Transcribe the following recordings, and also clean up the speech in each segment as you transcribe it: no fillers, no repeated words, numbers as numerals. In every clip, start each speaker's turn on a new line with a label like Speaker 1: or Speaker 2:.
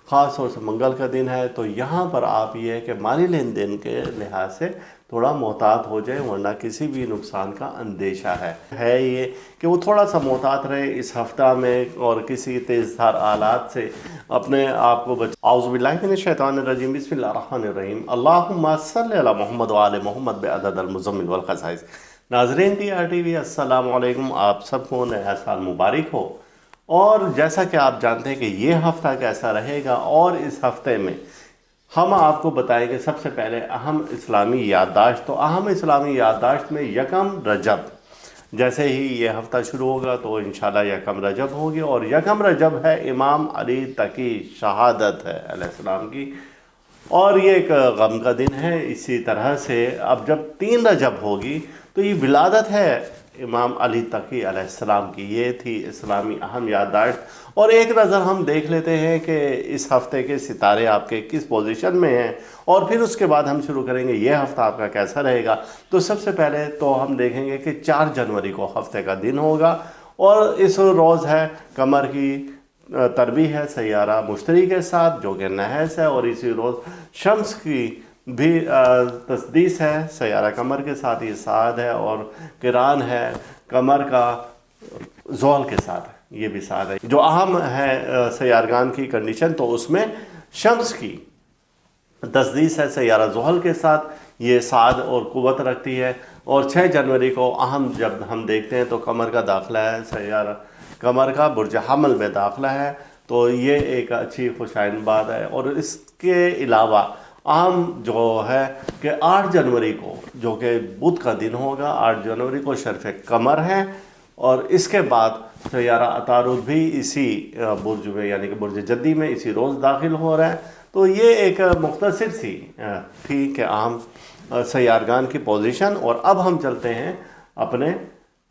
Speaker 1: ख़ास तौर से मंगल का दिन है, तो यहाँ पर आप ये है कि माली लेन देन के लिहाज से थोड़ा मोहतात हो जाए, वरना किसी भी नुकसान का अंदेशा है ये कि वो थोड़ा सा मोहतात रहे इस हफ्ता में और किसी तेज़धार आलात से अपने आप को बच। औज़ुबिल्लाहि मिनश्शैतानिर्रजीम, बिस्मिल्लाहिर्रहमानिर्रहीम, अल्लाहुम्मा सल्लि अला मोहम्मद व आले मोहम्मद बेअददिल मुज़म्मिल वल ख़साइस। नाज़रीन TRTV, अस्सलामु अलैकुम, आप सबको नया साल मुबारक हो। और जैसा कि आप जानते हैं कि ये हफ़्ता कैसा रहेगा, और इस हफ़्ते में हम आपको बताएंगे सबसे पहले अहम इस्लामी याददाश्त। तो अहम इस्लामी याददाश्त में यकम रजब, जैसे ही ये हफ़्ता शुरू होगा तो इंशाल्लाह यकम रजब होगी, और यकम रजब है इमाम अली तकी शहादत है अलैहिस्सलाम की, और ये एक गम का दिन है। इसी तरह से अब जब 3 रजब होगी तो ये विलादत है इमाम अली तकी अलैहिस्सलाम की। ये थी इस्लामी अहम याददाश्त। और एक नज़र हम देख लेते हैं कि इस हफ़्ते के सितारे आपके किस पोजीशन में हैं, और फिर उसके बाद हम शुरू करेंगे ये हफ़्ता आपका कैसा रहेगा। तो सबसे पहले तो हम देखेंगे कि 4 जनवरी को हफ़्ते का दिन होगा, और इस रोज़ है कमर की तरबी है सैयारा मुश्तरी के साथ, जो कि नहस है, और इसी रोज़ शम्स की भी तस्दीस है सैयारा कमर के साथ, ये साद है, और किरान है कमर का ज़ोहल के साथ, ये भी साद है। जो अहम है सैयारगान की कंडीशन, तो उसमें शम्स की तस्दीस है सैयारा ज़ोहल के साथ, ये साद और क़ुव्वत रखती है। और 6 जनवरी को अहम जब हम देखते हैं तो कमर का दाखिला है, सैयारा कमर का बुर्ज हमल में दाखिला है, तो ये एक अच्छी खुशाइन बात है। और इसके अलावा आम जो है कि 8 जनवरी को, जो कि बुध का दिन होगा, 8 जनवरी को शर्फ़ कमर है, और इसके बाद सैयारा अतारुद भी इसी बुर्ज में यानी कि बुर्ज जद्दी में इसी रोज़ दाखिल हो रहा है। तो ये एक मुख्तसर सी थी कि आम सैयारगान की पोजीशन। और अब हम चलते हैं अपने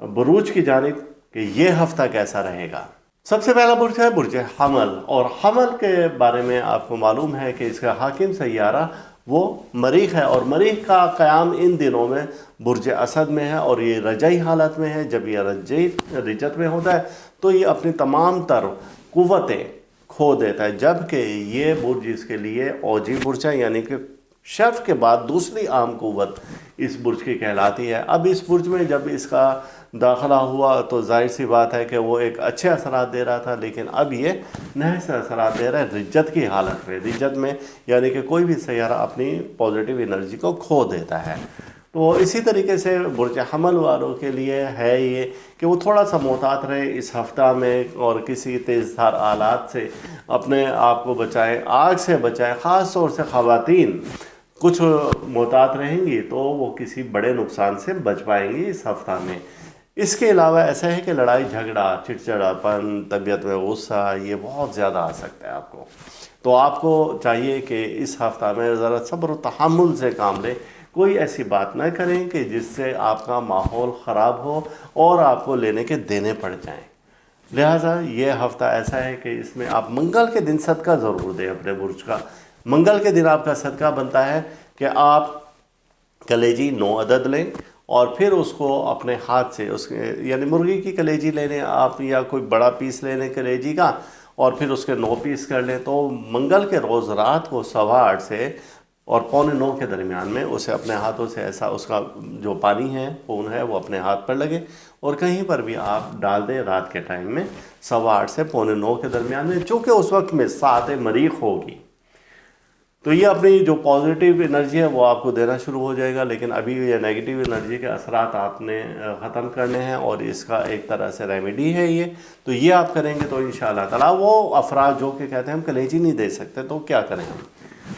Speaker 1: बुरूज की जानिब कि ये हफ़्ता कैसा रहेगा। सबसे पहला बुर्ज है बुर्ज हमल, और हमल के बारे में आपको मालूम है कि इसका हाकिम सैयारा वो मरीख है, और मरीख का क़याम इन दिनों में बुर्ज असद में है, और ये रजई हालत में है। जब ये रिजत में होता है तो ये अपनी तमाम तर क़ुव्वतें खो देता है, जबकि ये बुर्ज इसके लिए औजी बुर्ज है, यानी कि शर्फ़ के बाद दूसरी आम क़ुव्वत इस बुर्ज की कहलाती है। अब इस बुर्ज में जब इसका दाखिला हुआ तो जाहिर सी बात है कि वो एक अच्छे असरात दे रहा था, लेकिन अब ये नए से असरात दे रहा है रिज्जत की हालत में। रिज्जत में यानी कि कोई भी सैयारा अपनी पॉजिटिव एनर्जी को खो देता है। तो इसी तरीके से बुर्ज हमल वालों के लिए है ये कि वो थोड़ा सा मोहतात रहे इस हफ़्ता में, और किसी तेज़धार आलात से अपने आप को बचाएं, आग से बचाएं। ख़ास तौर से ख़वातीन कुछ मोहतात रहेंगी तो वो किसी बड़े नुकसान से बच पाएंगी इस हफ़्ता में। इसके अलावा ऐसा है कि लड़ाई झगड़ा, चिड़चिड़ापन, तबीयत में गुस्सा, ये बहुत ज़्यादा आ सकता है आपको। तो आपको चाहिए कि इस हफ़्ता में ज़रा सब्र और तहम्मुल से काम लें। कोई ऐसी बात ना करें कि जिससे आपका माहौल ख़राब हो और आपको लेने के देने पड़ जाएं। लिहाजा ये हफ़्ता ऐसा है कि इसमें आप मंगल के दिन सदका ज़रूर दें अपने बुर्ज का। मंगल के दिन आपका सदका बनता है कि आप कलेजी 9 अदद लें, और फिर उसको अपने हाथ से उसके यानी मुर्गी की कलेजी ले लें आप, या कोई बड़ा पीस ले लें कलेजी का, और फिर उसके 9 पीस कर लें। तो मंगल के रोज़ रात को 8:15 से और 8:45 के दरमियान में उसे अपने हाथों से ऐसा उसका जो पानी है खून है वो अपने हाथ पर लगे, और कहीं पर भी आप डाल दें रात के टाइम में 8:15 से 8:45 के दरमियान में, चूँकि उस वक्त में सात मरीख होगी, तो ये अपनी जो पॉजिटिव एनर्जी है वो आपको देना शुरू हो जाएगा। लेकिन अभी ये नेगेटिव एनर्जी के असरात आपने ख़त्म करने हैं, और इसका एक तरह से रेमेडी है ये। तो ये आप करेंगे तो इंशाअल्लाह ताला वो अफराद जो कि कहते हैं हम कलेजी नहीं दे सकते, तो क्या करें हम,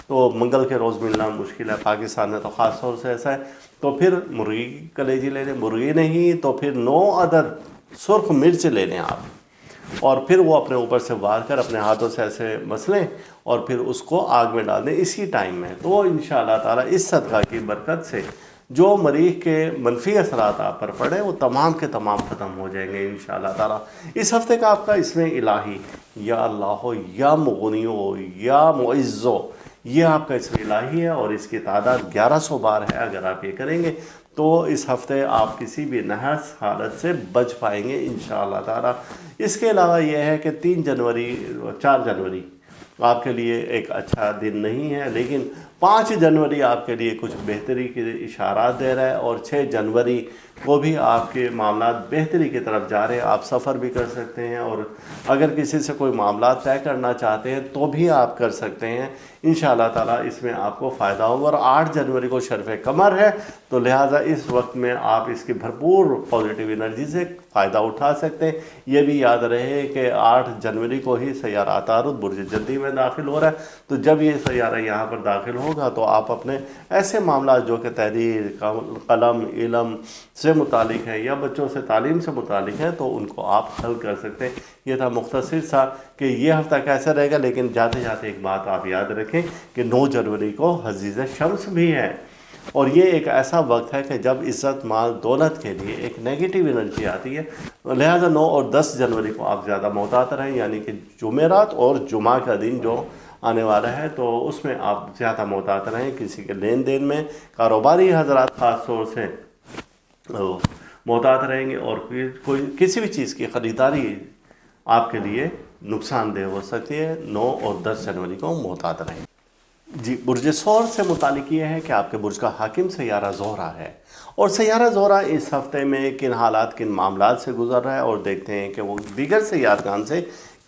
Speaker 1: तो मंगल के रोज़ मिलना मुश्किल है पाकिस्तान में, तो ख़ास तौर से ऐसा है। तो फिर मुर्गी की कलेजी ले लें, मुर्गी नहीं तो फिर 9 अदद सुर्ख मिर्च ले लें आप, और फिर वो अपने ऊपर से वार कर अपने हाथों से ऐसे मसलें, और फिर उसको आग में डाल दें इसी टाइम में। तो इंशाअल्लाह ताला इस सदका की बरकत से जो मरीज़ के मनफी असरात आप पर पड़े वो तमाम के तमाम ख़त्म हो जाएंगे इंशाअल्लाह ताला। इस हफ़्ते का आपका इसमें इलाही या अल्लाह या मुग़नियो या मुइज़्ज़ो, ये आपका इसमें इलाही है, और इसकी तादाद 1100 बार है। अगर आप ये करेंगे तो इस हफ़्ते आप किसी भी नहस हालत से बच पाएंगे इंशाअल्लाह ताला। इसके अलावा यह है कि 3 जनवरी 4 जनवरी آپ کے لیے ایک اچھا دن نہیں ہے، لیکن 5 جنوری آپ کے لیے کچھ بہتری کے اشارات دے رہا ہے، اور 6 جنوری کو بھی آپ کے معاملات بہتری کی طرف جا رہے ہیں۔ آپ سفر بھی کر سکتے ہیں، اور اگر کسی سے کوئی معاملات طے کرنا چاہتے ہیں تو بھی آپ کر سکتے ہیں۔ انشاءاللہ تعالیٰ اس میں آپ کو فائدہ ہوگا، اور 8 جنوری کو شرف قمر ہے، تو لہٰذا اس وقت میں آپ اس کی بھرپور پازیٹیو انرجی سے فائدہ اٹھا سکتے ہیں۔ یہ بھی یاد رہے کہ 8 جنوری کو ہی سیارہ عطارد برج جدی میں داخل ہو رہا ہے، تو جب یہ سیارہ یہاں پر داخل ہوگا تو آپ اپنے ایسے معاملات جو کہ تحریر، قلم، علم سے متعلق ہے یا بچوں سے تعلیم سے متعلق ہے، تو ان کو آپ حل کر سکتے ہیں۔ یہ تھا مختصر سا کہ یہ ہفتہ کیسا رہے گا، لیکن جاتے جاتے ایک بات آپ یاد رکھیں کہ 9 جنوری کو حضیض شمس بھی ہے، اور یہ ایک ایسا وقت ہے کہ جب عزت، مال، دولت کے لیے ایک نیگیٹو انرجی آتی ہے، لہذا 9 اور 10 جنوری کو آپ زیادہ محتاط رہیں، یعنی کہ جمعرات اور جمعہ کا دن جو آنے والا ہے تو اس میں آپ زیادہ محتاط رہیں، کسی کے لین دین میں، کاروباری حضرات خاص طور سے محتاط رہیں گے، اور کوئی کسی بھی چیز کی خریداری آپ کے لیے نقصان دہ ہو سکتی ہے۔ 9 اور 10 جنوری کو محتاط رہیں۔ جی، برج ثور سے متعلق یہ ہے کہ آپ کے برج کا حاکم سیارہ زہرہ ہے، اور سیارہ زہرہ اس ہفتے میں کن حالات، کن معاملات سے گزر رہا ہے، اور دیکھتے ہیں کہ وہ دیگر سیارگان سے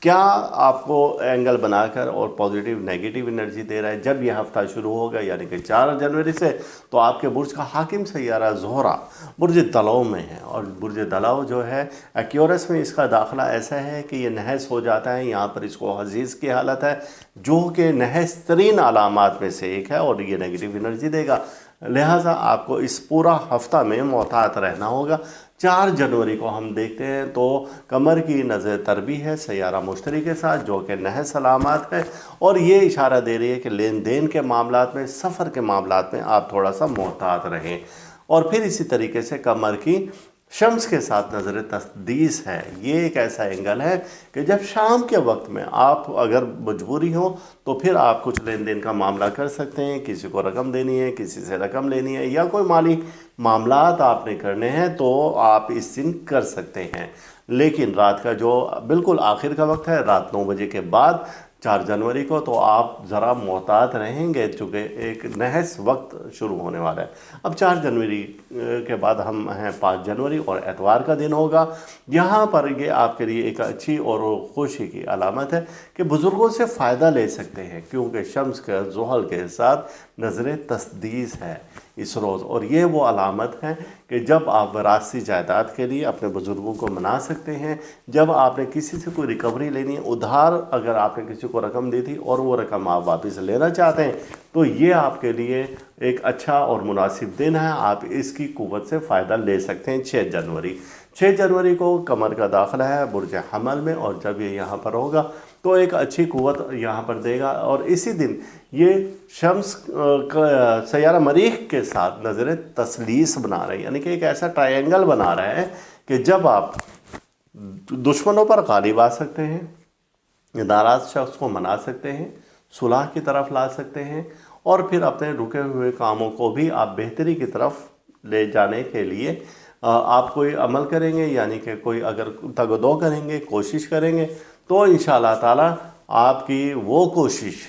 Speaker 1: کیا آپ کو اینگل بنا کر اور پازیٹیو نیگیٹو انرجی دے رہا ہے۔ جب یہ ہفتہ شروع ہوگا یعنی کہ 4 جنوری سے، تو آپ کے برج کا حاکم سیارہ زہرہ برج دلو میں ہے، اور برج دلو جو ہے ایکیورس میں اس کا داخلہ ایسا ہے کہ یہ نحس ہو جاتا ہے، یہاں پر اس کو حضیض کی حالت ہے، جو کہ نحس ترین علامات میں سے ایک ہے، اور یہ نیگیٹو انرجی دے گا، لہٰذا آپ کو اس پورا ہفتہ میں محتاط رہنا ہوگا۔ 4 جنوری کو ہم دیکھتے ہیں تو قمر کی نظر تربی ہے سیارہ مشتری کے ساتھ، جو کہ نحس علامات ہے، اور یہ اشارہ دے رہی ہے کہ لین دین کے معاملات میں، سفر کے معاملات میں آپ تھوڑا سا محتاط رہیں۔ اور پھر اسی طریقے سے قمر کی شمس کے ساتھ نظر تسدیس ہے۔ یہ ایک ایسا اینگل ہے کہ جب شام کے وقت میں آپ اگر مجبوری ہو تو پھر آپ کچھ لین دین کا معاملہ کر سکتے ہیں، کسی کو رقم دینی ہے، کسی سے رقم لینی ہے، یا کوئی مالی معاملات آپ نے کرنے ہیں تو آپ اس دن کر سکتے ہیں۔ لیکن رات کا جو بالکل آخر کا وقت ہے، رات 9 بجے کے بعد 4 جنوری کو، تو آپ ذرا محتاط رہیں گے، چونکہ ایک نحس وقت شروع ہونے والا ہے۔ اب 4 جنوری کے بعد ہم ہیں 5 جنوری، اور اتوار کا دن ہوگا۔ یہاں پر یہ آپ کے لیے ایک اچھی اور خوشی کی علامت ہے کہ بزرگوں سے فائدہ لے سکتے ہیں، کیونکہ شمس کے زحل کے ساتھ نظر تسدیس ہے اس روز، اور یہ وہ علامت ہے کہ جب آپ وراثتی جائیداد کے لیے اپنے بزرگوں کو منا سکتے ہیں، جب آپ نے کسی سے کوئی ریکوری لینی ہے، ادھار اگر آپ نے کسی کو رقم دی تھی اور وہ رقم آپ واپس لینا چاہتے ہیں، تو یہ آپ کے لیے ایک اچھا اور مناسب دن ہے، آپ اس کی قوت سے فائدہ لے سکتے ہیں۔ 6 جنوری 6 جنوری کو قمر کا داخلہ ہے برج حمل میں، اور جب یہ یہاں پر ہوگا تو ایک اچھی قوت یہاں پر دے گا، اور اسی دن یہ شمس سیارہ مریخ کے ساتھ نظر تثلیث بنا رہے ہیں، یعنی کہ ایک ایسا ٹرائنگل بنا رہا ہے کہ جب آپ دشمنوں پر غالب آ سکتے ہیں، ناراض شخص کو منا سکتے ہیں، صلح کی طرف لا سکتے ہیں، اور پھر اپنے رکے ہوئے کاموں کو بھی آپ بہتری کی طرف لے جانے کے لیے آپ کوئی عمل کریں گے، یعنی کہ کوئی اگر تگ و دو کریں گے، کوشش کریں گے، تو انشاءاللہ تعالی آپ کی وہ کوشش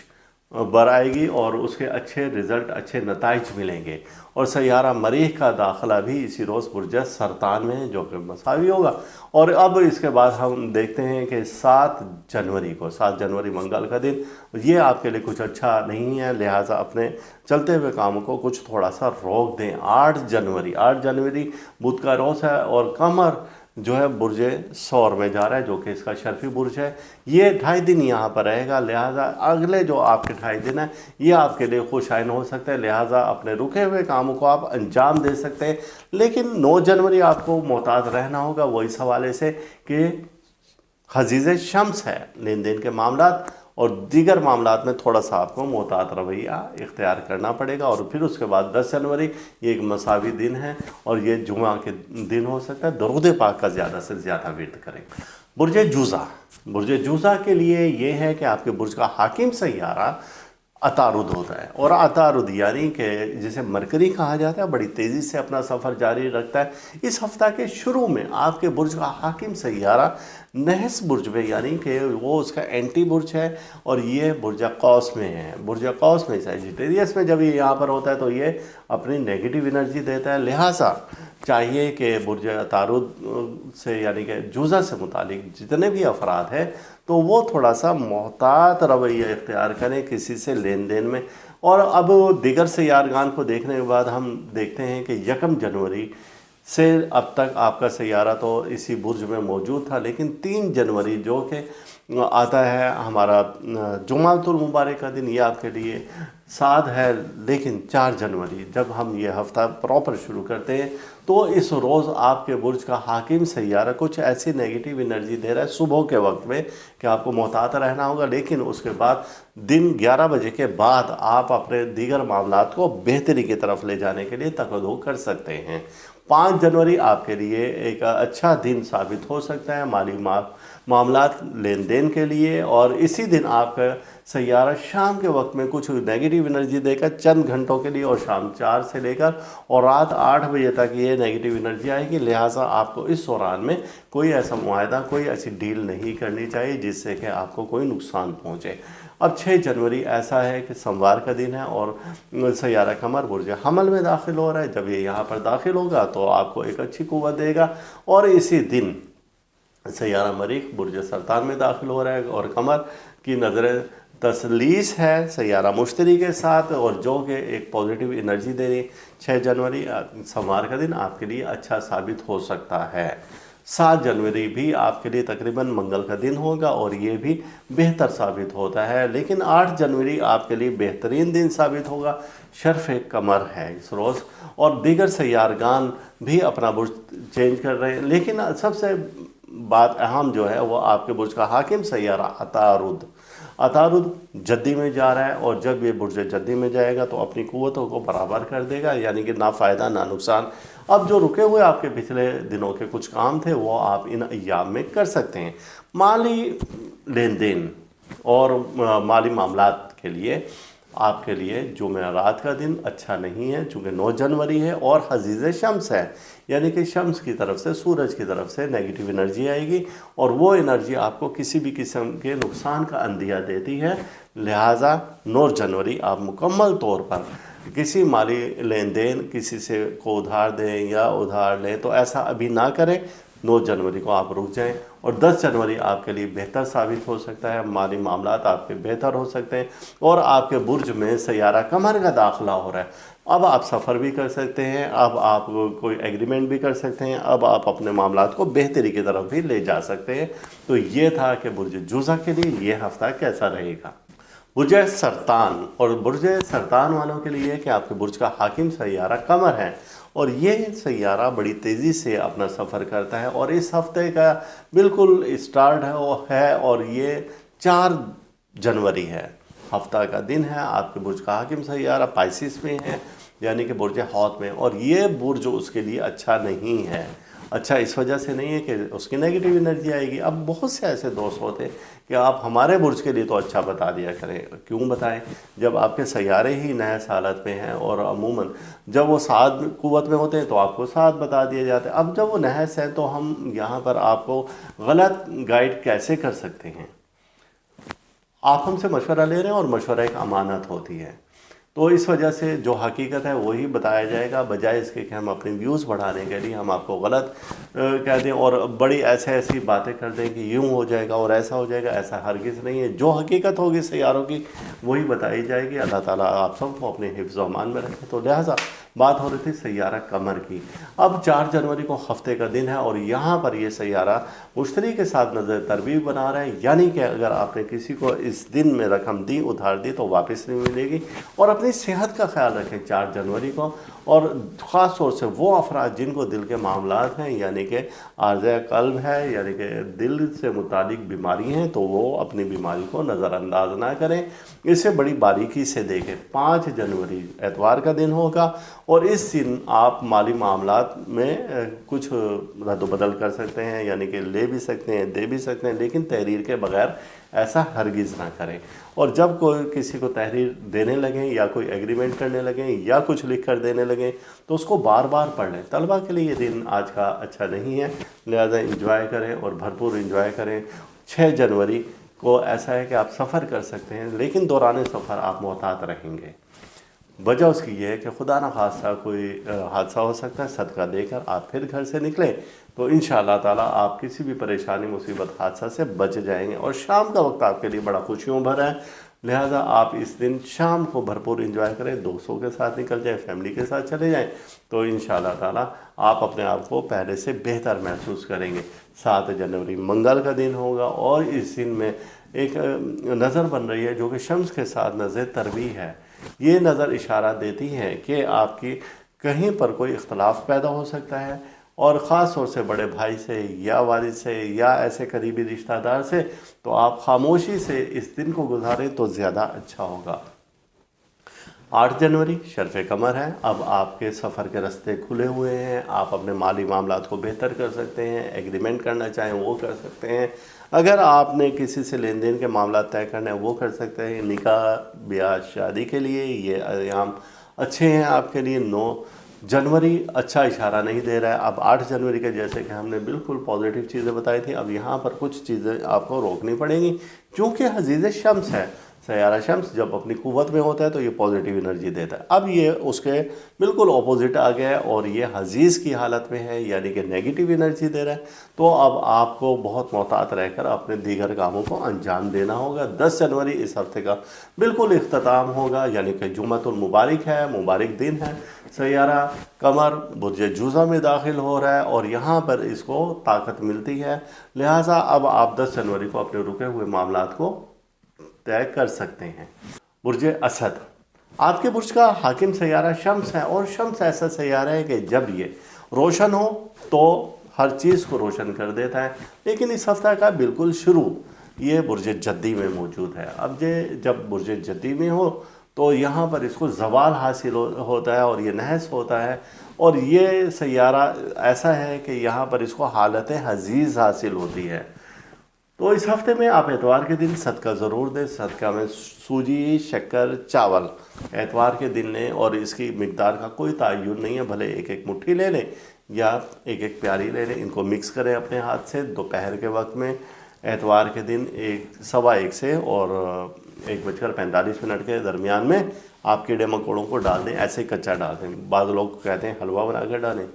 Speaker 1: برآئے گی اور اس کے اچھے رزلٹ، اچھے نتائج ملیں گے۔ اور سیارہ مریخ کا داخلہ بھی اسی روز برج سرطان میں ہے، جو کہ مساوی ہوگا۔ اور اب اس کے بعد ہم دیکھتے ہیں کہ 7 جنوری منگل کا دن، یہ آپ کے لیے کچھ اچھا نہیں ہے، لہٰذا اپنے چلتے ہوئے کاموں کو کچھ تھوڑا سا روک دیں۔ 8 جنوری بدھ کا روز ہے، اور قمر جو ہے برج ثور میں جا رہا ہے، جو کہ اس کا شرفی برج ہے۔ یہ 2.5 دن یہاں پر رہے گا، لہٰذا اگلے جو آپ کے 2.5 دن ہیں یہ آپ کے لیے خوش آئین ہو سکتے ہیں، لہٰذا اپنے رکے ہوئے کاموں کو آپ انجام دے سکتے ہیں۔ لیکن 9 جنوری آپ کو محتاط رہنا ہوگا، وہ اس حوالے سے کہ حضیض شمس ہے، لین دین کے معاملات اور دیگر معاملات میں تھوڑا سا آپ کو محتاط رویہ اختیار کرنا پڑے گا۔ اور پھر اس کے بعد 10 جنوری یہ ایک مساوی دن ہے، اور یہ جمعہ کے دن ہو سکتا ہے۔ درود پاک کا زیادہ سے زیادہ ورد کریں۔ برج جوزہ کے لیے یہ ہے کہ آپ کے برج کا حاکم سیارہ अतारुद होता है। और अतारुद यानी कि जिसे मरकरी कहा जाता है, बड़ी तेज़ी से अपना सफ़र जारी रखता है। इस हफ्ता के शुरू में आपके बुर्ज का हाकिम सैयारा नहस बुर्ज में, यानी कि वो उसका एंटी बुर्ज है और ये बुर्ज कौस में है। बुर्ज कौस में सैजिटेरियस में जब ये यहाँ पर होता है तो ये अपनी नेगेटिव एनर्जी देता है। लिहाजा चाहिए कि बुर्ज अतारुद से यानी कि जुज़ा से मुतालिक जितने भी अफराद हैं तो वो थोड़ा सा मोहतात रवैया इख्तियार करें किसी से लेन देन में। और अब दीगर सैयारगान को देखने के बाद हम देखते हैं कि 1 जनवरी से अब तक आपका सैयारा तो इसी बुर्ज में मौजूद था, लेकिन 3 जनवरी जो कि आता है हमारा जुमातुल मुबारक का दिन, ये आपके लिए साध है। लेकिन 4 जनवरी जब हम ये हफ़्ता प्रॉपर शुरू करते हैं तो इस रोज़ आपके बुर्ज का हाकिम सैयारा कुछ ऐसी नेगेटिव एनर्जी दे रहा है सुबह के वक्त में कि आपको मोहतात रहना होगा। लेकिन उसके बाद दिन 11 बजे के बाद आप अपने दीगर मामलात को बेहतरी की तरफ ले जाने के लिए तकद्दो कर सकते हैं। 5 जनवरी आपके लिए एक अच्छा दिन साबित हो सकता है माली मामलात लेन देन के लिए। और इसी दिन आपका सैयारा शाम के वक्त में कुछ नेगेटिव एनर्जी देकर चंद घंटों के लिए, और शाम 4 से लेकर और रात 8 बजे तक ये नेगेटिव एनर्जी आएगी। लिहाजा आपको इस दौरान में कोई ऐसा मुआहदा, कोई ऐसी डील नहीं करनी चाहिए जिससे कि आपको कोई नुकसान पहुँचे। अब 6 जनवरी ऐसा है कि सोमवार का दिन है और सैयारा कमर बुर्ज हमल में दाखिल हो रहा है। जब ये यहाँ पर दाखिल होगा तो आपको एक अच्छी कुव्वत देगा। और इसी दिन सैयारा मरीख बुर्ज सरतान में दाखिल हो रहा है और कमर की नज़र तसलीस है सैयारा मुश्तरी के साथ, और जो कि एक पॉजिटिव एनर्जी दे रही। 6 जनवरी सोमवार का दिन आपके लिए अच्छा साबित हो सकता है। 7 जनवरी भी आपके लिए तकरीबन मंगल का दिन होगा और ये भी बेहतर साबित होता है। लेकिन 8 जनवरी आपके लिए बेहतरीन दिन साबित होगा। शर्फ कमर है इस रोज़, और दीगर सैयारगान भी अपना बुर्ज चेंज कर रहे हैं। लेकिन सबसे बात अहम जो है वो आपके बुर्ज का हाकिम सैयारा अतारुद जद्दी में जा रहा है। और जब ये बुर्ज जद्दी में जाएगा तो अपनी कुव्वतों को बराबर कर देगा, यानी कि ना फ़ायदा ना नुकसान। अब जो रुके हुए आपके पिछले दिनों के कुछ काम थे वो आप इन अय्याम में कर सकते हैं। माली लेन देन और माली मामलात के लिए आपके लिए जुमेरात का दिन अच्छा नहीं है, चूँकि 9 जनवरी है और हजीज़ शम्स है, यानी कि शम्स की तरफ से, सूरज की तरफ से नेगेटिव एनर्जी आएगी और वो एनर्जी आपको किसी भी किस्म के नुकसान का अंदिया देती है। लिहाजा 9 जनवरी आप मुकम्मल तौर पर किसी माली लेन देन किसी से को उधार दें या उधार लें तो ऐसा अभी ना करें। 9 जनवरी को आप रुक जाएं। और 10 जनवरी आपके लिए बेहतर साबित हो सकता है, माली मामलात आपके बेहतर हो सकते हैं। और आपके बुर्ज में सैयारा कमर का दाखिला हो रहा है। अब आप सफ़र भी कर सकते हैं, अब आप कोई एग्रीमेंट भी कर सकते हैं, अब आप अपने मामलात को बेहतरी की तरफ भी ले जा सकते हैं। तो ये था कि बुर्ज जुज़ा के लिए ये हफ़्ता कैसा रहेगा। बुर्ज सरतान, और बुर्ज सरतान वालों के लिए कि आपके बुर्ज का हाकिम सैयारा कमर है और ये सैयारा बड़ी तेज़ी से अपना सफ़र करता है। और इस हफ़्ते का बिल्कुल स्टार्ट है और ये 4 जनवरी है, हफ्ता का दिन है। आपके बुर्ज का हाकिम सैयारा पाइसिस में है, यानी कि बुर्ज हौत में, और ये बुर्ज उसके लिए अच्छा नहीं है। अच्छा इस वजह से नहीं है कि उसकी नेगेटिव एनर्जी आएगी। अब बहुत से ऐसे दोस्त होते हैं कि आप हमारे बुर्ज के लिए तो अच्छा बता दिया करें। क्यों बताएं जब आपके सैयारे ही नए हालत में हैं, और अमूमन जब वो साथ कुव्वत में होते हैं तो आपको साथ बता दिए जाते हैं। अब जब वो नहस है तो हम यहाँ पर आपको गलत गाइड कैसे कर सकते हैं। आप हमसे मशवरा ले रहे हैं और मशवरा एक अमानत होती है, तो इस वजह से जो हकीकत है वही बताया जाएगा, बजाय इसके कि हम अपने व्यूज़ बढ़ाने के लिए हम आपको गलत कह दें और बड़ी ऐसी बातें कर दें कि यूँ हो जाएगा और ऐसा हो जाएगा। ऐसा हरगिज़ नहीं है। जो हकीकत होगी सैयारों की वही बताई जाएगी। अल्लाह ताला आप सबको अपने हिफ्ज़ व अमान में रखे। तो लिहाजा बात हो रही थी सैयारा कमर की। अब 4 जनवरी को हफ्ते का दिन है और यहाँ पर ये सैयारा मुश्तरी के साथ नज़र तरबीब बना रहा है, यानी कि अगर आपने किसी को इस दिन में रकम दी, उधार दी, तो वापस नहीं मिलेगी। और अपनी सेहत का ख्याल रखें 4 जनवरी को, और ख़ास तौर से वो अफराद जिनको दिल के मामलात हैं, यानी कि आर्ज़ कल्ब है, यानी कि दिल से मुतालिक बीमारी हैं, तो वो अपनी बीमारी को नज़रअंदाज ना करें, इसे बड़ी बारीकी से देखें। 5 जनवरी एतवार का दिन होगा और इस दिन आप माली मामलात में कुछ रद्द बदल कर सकते हैं, यानी कि ले भी सकते हैं, दे भी सकते हैं, लेकिन तहरीर के बगैर ऐसा हरगिज़ ना करें। और जब कोई किसी को तहरीर देने लगें या कोई एग्रीमेंट करने लगें या कुछ लिख कर देने लगें तो उसको बार बार पढ़ लें। तलबा के लिए ये दिन आज का अच्छा नहीं है, लिहाजा इंजॉय करें और भरपूर इंजॉय करें। 6 जनवरी को ऐसा है कि आप सफ़र कर सकते हैं, लेकिन दौरान सफ़र आप मोहतात रहेंगे। वजह उसकी ये है कि खुदा न खास्ता कोई हादसा हो सकता है। सदका देकर आप फिर घर से निकलें तो इंशाअल्लाह ताला आप किसी भी परेशानी, मुसीबत, हादसा से बच जाएंगे। और शाम का वक्त आपके लिए बड़ा खुशियों भरा है, लिहाजा आप इस दिन शाम को भरपूर इंजॉय करें। दोस्तों के साथ निकल जाएं, फैमिली के साथ चले जाएं तो इंशाअल्लाह ताला आप अपने आप को पहले से बेहतर महसूस करेंगे। 7 जनवरी मंगल का दिन होगा और इस दिन में एक नज़र बन रही है जो कि शम्स के साथ नज़र तरवी है। ये नज़र इशारा देती है कि आपकी कहीं पर कोई इख्तलाफ पैदा हो सकता है और ख़ास तौर से बड़े भाई से या वालिद से या ऐसे करीबी रिश्तेदार से, तो आप खामोशी से इस दिन को गुजारें तो ज़्यादा अच्छा होगा। 8 जनवरी शर्फ़ कमर है। अब आपके सफ़र के रास्ते खुले हुए हैं, आप अपने माली मामलात को बेहतर कर सकते हैं। एग्रीमेंट करना चाहें वो कर सकते हैं। अगर आपने किसी से लेन देन के मामला तय करने हैं वो कर सकते हैं। निकाह, ब्याह, शादी के लिए ये अयाम अच्छे हैं आपके लिए। 9 जनवरी अच्छा इशारा नहीं दे रहा है। अब 8 जनवरी के जैसे कि हमने बिल्कुल पॉजिटिव चीज़ें बताई थी, अब यहाँ पर कुछ चीज़ें आपको रोकनी पड़ेंगी क्योंकि हजीज़ शम्स है। सयारा शम्स जब अपनी कुव्वत में होता है तो ये पॉजिटिव एनर्जी देता है। अब ये उसके बिल्कुल अपोजिट आ गया है और ये हजीज़ की हालत में है, यानी कि नेगेटिव एनर्जी दे रहा है। तो अब आपको बहुत मोहतात रहकर अपने दीगर कामों को अंजाम देना होगा। 10 जनवरी इस हफ्ते का बिल्कुल इख्तिताम होगा, यानी कि जुम्मतुल मुबारक है, मुबारक दिन है। सयारा कमर बुर्ज जुज़ा में दाखिल हो रहा है और यहाँ पर इसको ताकत मिलती है। लिहाजा अब आप 10 जनवरी को अपने रुके हुए मामलात को तय कर सकते हैं। बुर्ज असद, आपके बुर्ज का हाकिम सयारा शम्स है और शम्स ऐसा सयारा है कि जब ये रोशन हो तो हर चीज़ को रोशन कर देता है। लेकिन इस हफ्ते का बिल्कुल शुरू ये बुर्ज जद्दी में मौजूद है। अब ये जब बुर्ज जद्दी में हो तो यहाँ पर इसको ज़वाल हासिल होता है और ये नहस होता है और ये सयारा ऐसा है कि यहाँ पर इसको हालत हजीज़ हासिल होती है। तो इस हफ्ते में आप एतवार के दिन सदका ज़रूर दें। सदका में सूजी, शक्कर, चावल एतवार के दिन लें और इसकी मिकदार का कोई तयन नहीं है, भले एक एक मुट्ठी ले लें या एक एक प्याली ले लें। इनको मिक्स करें अपने हाथ से। दोपहर के वक्त में एतवार के दिन 1:15 से और 1:45 के दरमियान में आप कीड़े मकोड़ों को डाल दें। ऐसे कच्चा डाल दें। बाद लोग कहते हैं हलवा बना कर डालें,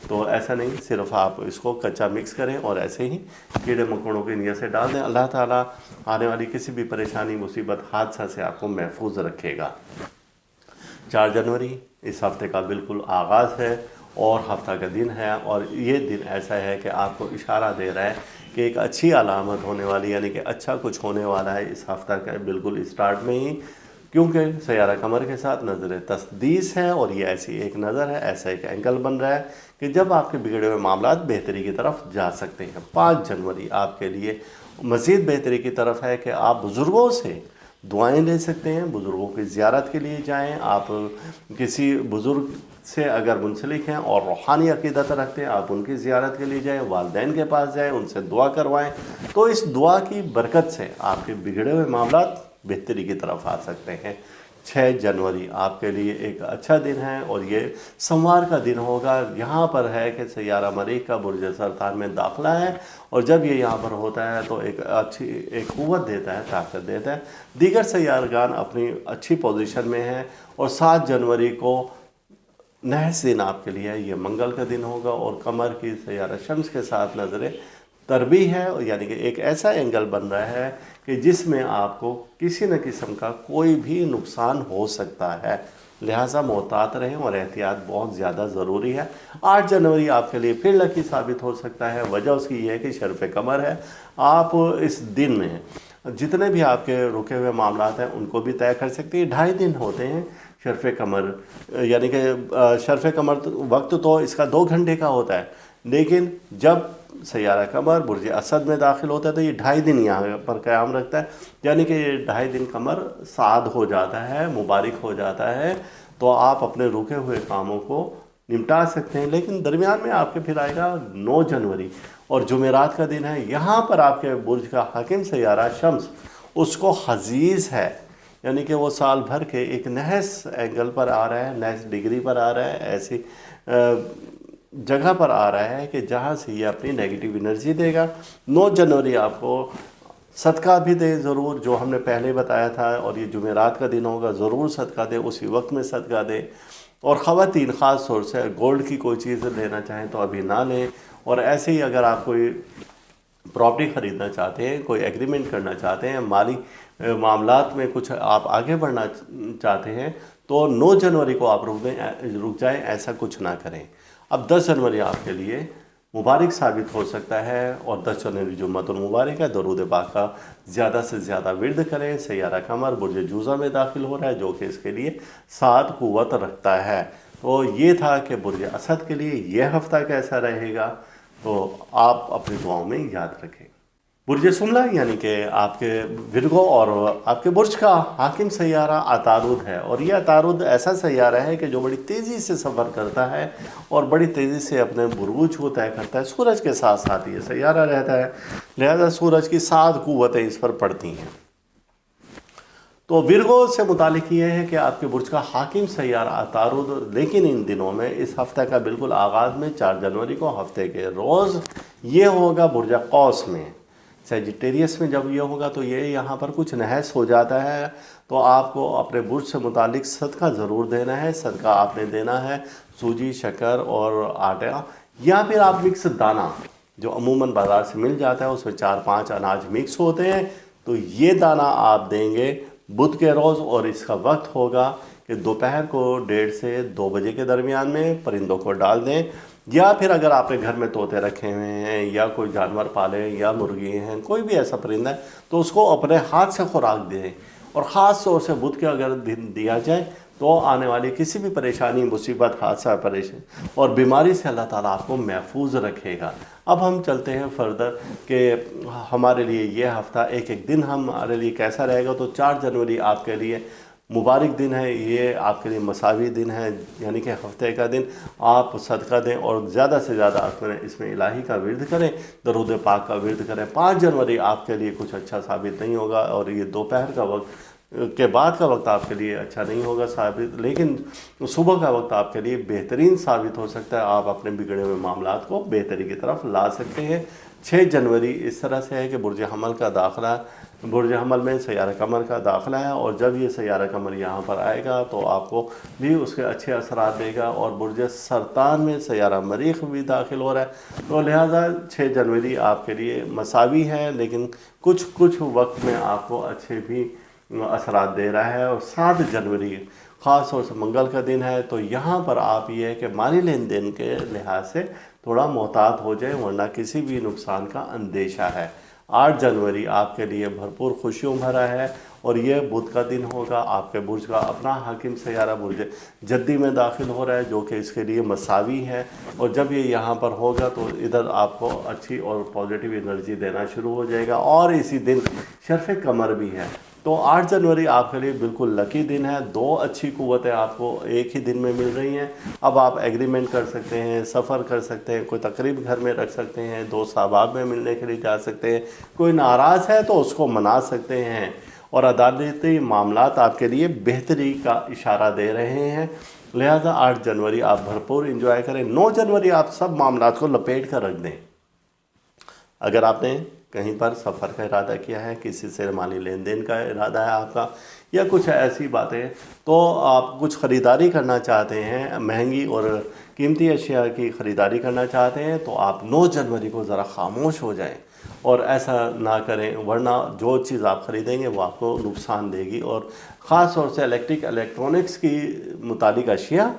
Speaker 1: तो ऐसा नहीं, सिर्फ आप इसको कच्चा मिक्स करें और ऐसे ही कीड़े मकोड़ों की नियत से डाल दें। अल्लाह ताला आने वाली किसी भी परेशानी, मुसीबत, हादसा से आपको महफूज रखेगा। 4 जनवरी इस हफ्ते का बिल्कुल आगाज़ है और हफ्ता का दिन है और ये दिन ऐसा है कि आपको इशारा दे रहा है कि एक अच्छी अलामत होने वाली, यानी कि अच्छा कुछ होने वाला है इस हफ्ता का बिल्कुल स्टार्ट में ही, क्योंकि सयारा कमर के साथ नज़र तस्दीस है और ये ऐसी एक नज़र है, ऐसा एक एंगल बन रहा है कि जब आपके बिगड़े हुए मामलात बेहतरी की तरफ जा सकते हैं। 5 जनवरी आपके लिए मज़ीद बेहतरी की तरफ है कि आप बुज़ुर्गों से दुआएं ले सकते हैं। बुज़ुर्गों की ज़ियारत के लिए जाएं। आप किसी बुज़ुर्ग से अगर मुंसलिक हैं और रूहानी अक़ीदत रखते हैं, आप उनकी ज़ियारत के लिए जाएं, वालिदैन के पास जाएं, उनसे दुआ करवाएं। तो इस दुआ की बरकत से आपके बिगड़े हुए मामलात बेहतरी की तरफ आ सकते हैं। 6 जनवरी आपके लिए एक अच्छा दिन है और ये सोमवार का दिन होगा। यहाँ पर है कि सयारा मरीख का बुर्ज सरतान में दाखिला है और जब ये यहाँ पर होता है तो एक अच्छी एक क़ुव्वत देता है, ताकत देता है। दीगर सयारगान अपनी अच्छी पोजीशन में हैं और 7 जनवरी को नहस दिन आपके लिए ये मंगल का दिन होगा और कमर की सयारा शम्स के साथ नज़रें तरबी है, यानी कि एक ऐसा एंगल बन रहा है कि जिसमें आपको किसी न किस्म का कोई भी नुकसान हो सकता है। लिहाजा मोहतात रहें और एहतियात बहुत ज़्यादा ज़रूरी है। 8 जनवरी आपके लिए फिर लकी साबित हो सकता है। वजह उसकी ये है कि शर्फ़ कमर है। आप इस दिन में जितने भी आपके रुके हुए मामलात हैं उनको भी तय कर सकते हैं। 2.5 दिन होते हैं शर्फ़ कमर, यानी कि शर्फ़ कमर वक्त तो इसका 2 घंटे का होता है, लेकिन जब सयारा कमर बुर्ज असद में दाखिल होता है तो ये 2.5 दिन यहाँ पर क़याम रखता है, यानी कि 2.5 दिन कमर साद हो जाता है, मुबारक हो जाता है। तो आप अपने रुके हुए कामों को निपटा सकते हैं। लेकिन दरमियान में आपके फिर आएगा 9 जनवरी और जुमेरात का दिन है। यहाँ पर आपके बुर्ज का हाकिम सैयारा शम्स उसको हजीज़ है, यानी कि वो साल भर के एक नहस एंगल पर आ रहा है, नहस डिग्री पर आ रहा है, ऐसी जगह पर आ रहा है कि जहाँ से ये अपनी नेगेटिव एनर्जी देगा। 9 जनवरी आपको सदका भी दें ज़रूर, जो हमने पहले बताया था, और ये जुमेरात का दिन होगा, ज़रूर सदका दें, उसी वक्त में सदका दें। और ख़वातीन ख़ास तौर से गोल्ड की कोई चीज़ लेना चाहें तो अभी ना लें। और ऐसे ही अगर आप कोई प्रॉपर्टी ख़रीदना चाहते हैं, कोई एग्रीमेंट करना चाहते हैं, माली मामलात में कुछ आप आगे बढ़ना चाहते हैं, तो 9 जनवरी को आप रुक जाएं, ऐसा कुछ ना करें। अब 10 जनवरी आपके लिए मुबारक साबित हो सकता है, और 10 जनवरी जुम्मतुल मुबारक है। दरूद पाक का ज़्यादा से ज़्यादा विर्द करें। सैयारा कमर बुर्ज जूज़ा में दाखिल हो रहा है, जो कि इसके लिए 7 कुव्वत रखता है। तो ये था कि बुर्ज असद के लिए यह हफ्ता कैसा रहेगा, तो आप अपनी दुआओं में याद रखें। बुर्ज सुमला यानी कि आपके विरगो और आपके बुर्ज का हाकिम सैयारा अतारुद है, और ये अतारुद ऐसा सैयारा है कि जो बड़ी तेज़ी से सफ़र करता है और बड़ी तेज़ी से अपने बुरूज को तय करता है। सूरज के साथ साथ ये सैयारा रहता है, लिहाजा सूरज की 7 कुव्वतें इस पर पड़ती हैं। तो विरगो से मुतालिक ये है कि आपके बुर्ज का हाकिम सैयारा अतारुद, लेकिन इन दिनों में इस हफ्ते का बिल्कुल आगाज़ में 4 जनवरी को हफ्ते के रोज़ ये होगा बुर्ज कौस में। सैजिटेरियस में जब ये होगा तो ये यहाँ पर कुछ नहस हो जाता है, तो आपको अपने बुर्ज से मुतालिक सदका ज़रूर देना है। सदका आपने देना है सूजी, शक्कर और आटा, या फिर आप मिक्स दाना जो अमूमन बाज़ार से मिल जाता है, उसमें 4-5 अनाज मिक्स होते हैं, तो ये दाना आप देंगे बुध के रोज़। और इसका वक्त होगा कि दोपहर को 1:30 से 2 बजे के दरमियान में परिंदों को डाल दें, या फिर अगर आपने घर में तोते रखे हुए हैं या कोई जानवर पाले या मुर्गी हैं, कोई भी ऐसा परिंदा है, तो उसको अपने हाथ से खुराक दें। और ख़ास तौर से बुध के अगर दिन दिया जाए तो आने वाली किसी भी परेशानी, मुसीबत, हादसा, परेशानी और बीमारी से अल्लाह ताला आपको महफूज रखेगा। अब हम चलते हैं फर्दर कि हमारे लिए ये हफ़्ता एक एक दिन हमारे लिए कैसा रहेगा। तो 4 जनवरी आपके लिए मुबारक दिन है, ये आपके लिए मसावी दिन है, यानी कि हफ्ते का दिन। आप सदका दें और ज़्यादा से ज़्यादा इसमें इलाही का विर्द करें, दरूद पाक का विर्द करें। 5 जनवरी आपके लिए कुछ अच्छा साबित नहीं होगा, और ये दोपहर का वक्त के बाद का वक्त आपके लिए अच्छा नहीं होगा साबित, लेकिन सुबह का वक्त आपके लिए बेहतरीन साबित हो सकता है। आप अपने बिगड़े हुए मामलात को बेहतरी की तरफ ला सकते हैं। 6 जनवरी इस तरह से है कि बुर्ज हमल का दाखिला, बुर्ज हमल में सैयारा कमर का दाखिला है, और जब ये सैयारा कमर यहाँ पर आएगा तो आपको भी उसके अच्छे असरात देगा। और बुर्ज सरतान में सैयारा मरीख भी दाखिल हो रहा है, तो लिहाजा 6 जनवरी आपके लिए मसावी है, लेकिन कुछ कुछ वक्त में आपको अच्छे भी असरात दे रहा है। और 7 जनवरी ख़ास तौर से मंगल का दिन है, तो यहाँ पर आप ये है कि माली लेन देन के लिहाज से थोड़ा मोहतात हो जाए, वरना किसी भी नुकसान का अंदेशा है। 8 जनवरी आपके लिए भरपूर खुशियों भरा है, और ये बुध का दिन होगा। आपके बुर्ज का अपना हाकिम सैयारा बुर्ज जद्दी में दाखिल हो रहा है, जो कि इसके लिए मसावी है, और जब ये यहाँ पर होगा तो इधर आपको अच्छी और पॉजिटिव एनर्जी देना शुरू हो जाएगा। और इसी दिन शर्फ़ कमर भी है, तो 8 जनवरी आपके लिए बिल्कुल लकी दिन है। 2 अच्छी कुव्वतें आपको एक ही दिन में मिल रही हैं। अब आप एग्रीमेंट कर सकते हैं, सफ़र कर सकते हैं, कोई तकरीब घर में रख सकते हैं, दोस्त अहबाब में मिलने के लिए जा सकते हैं, कोई नाराज़ है तो उसको मना सकते हैं, और अदालती मामलात आपके लिए बेहतरी का इशारा दे रहे हैं। लिहाजा 8 जनवरी आप भरपूर इंजॉय करें। 9 जनवरी आप सब मामलात को लपेट कर रख दें। अगर आपने कहीं पर सफ़र का इरादा किया है, किसी से माली लेन देन का इरादा है आपका, या कुछ ऐसी बातें, तो आप कुछ ख़रीदारी करना चाहते हैं, महंगी और कीमती अशिया की ख़रीदारी करना चाहते हैं, तो आप 9 जनवरी को ज़रा खामोश हो जाएं और ऐसा ना करें, वरना जो चीज़ आप ख़रीदेंगे वो आपको नुकसान देगी। और ख़ास तौर से इलेक्ट्रॉनिक्स की मुतालिक अशिया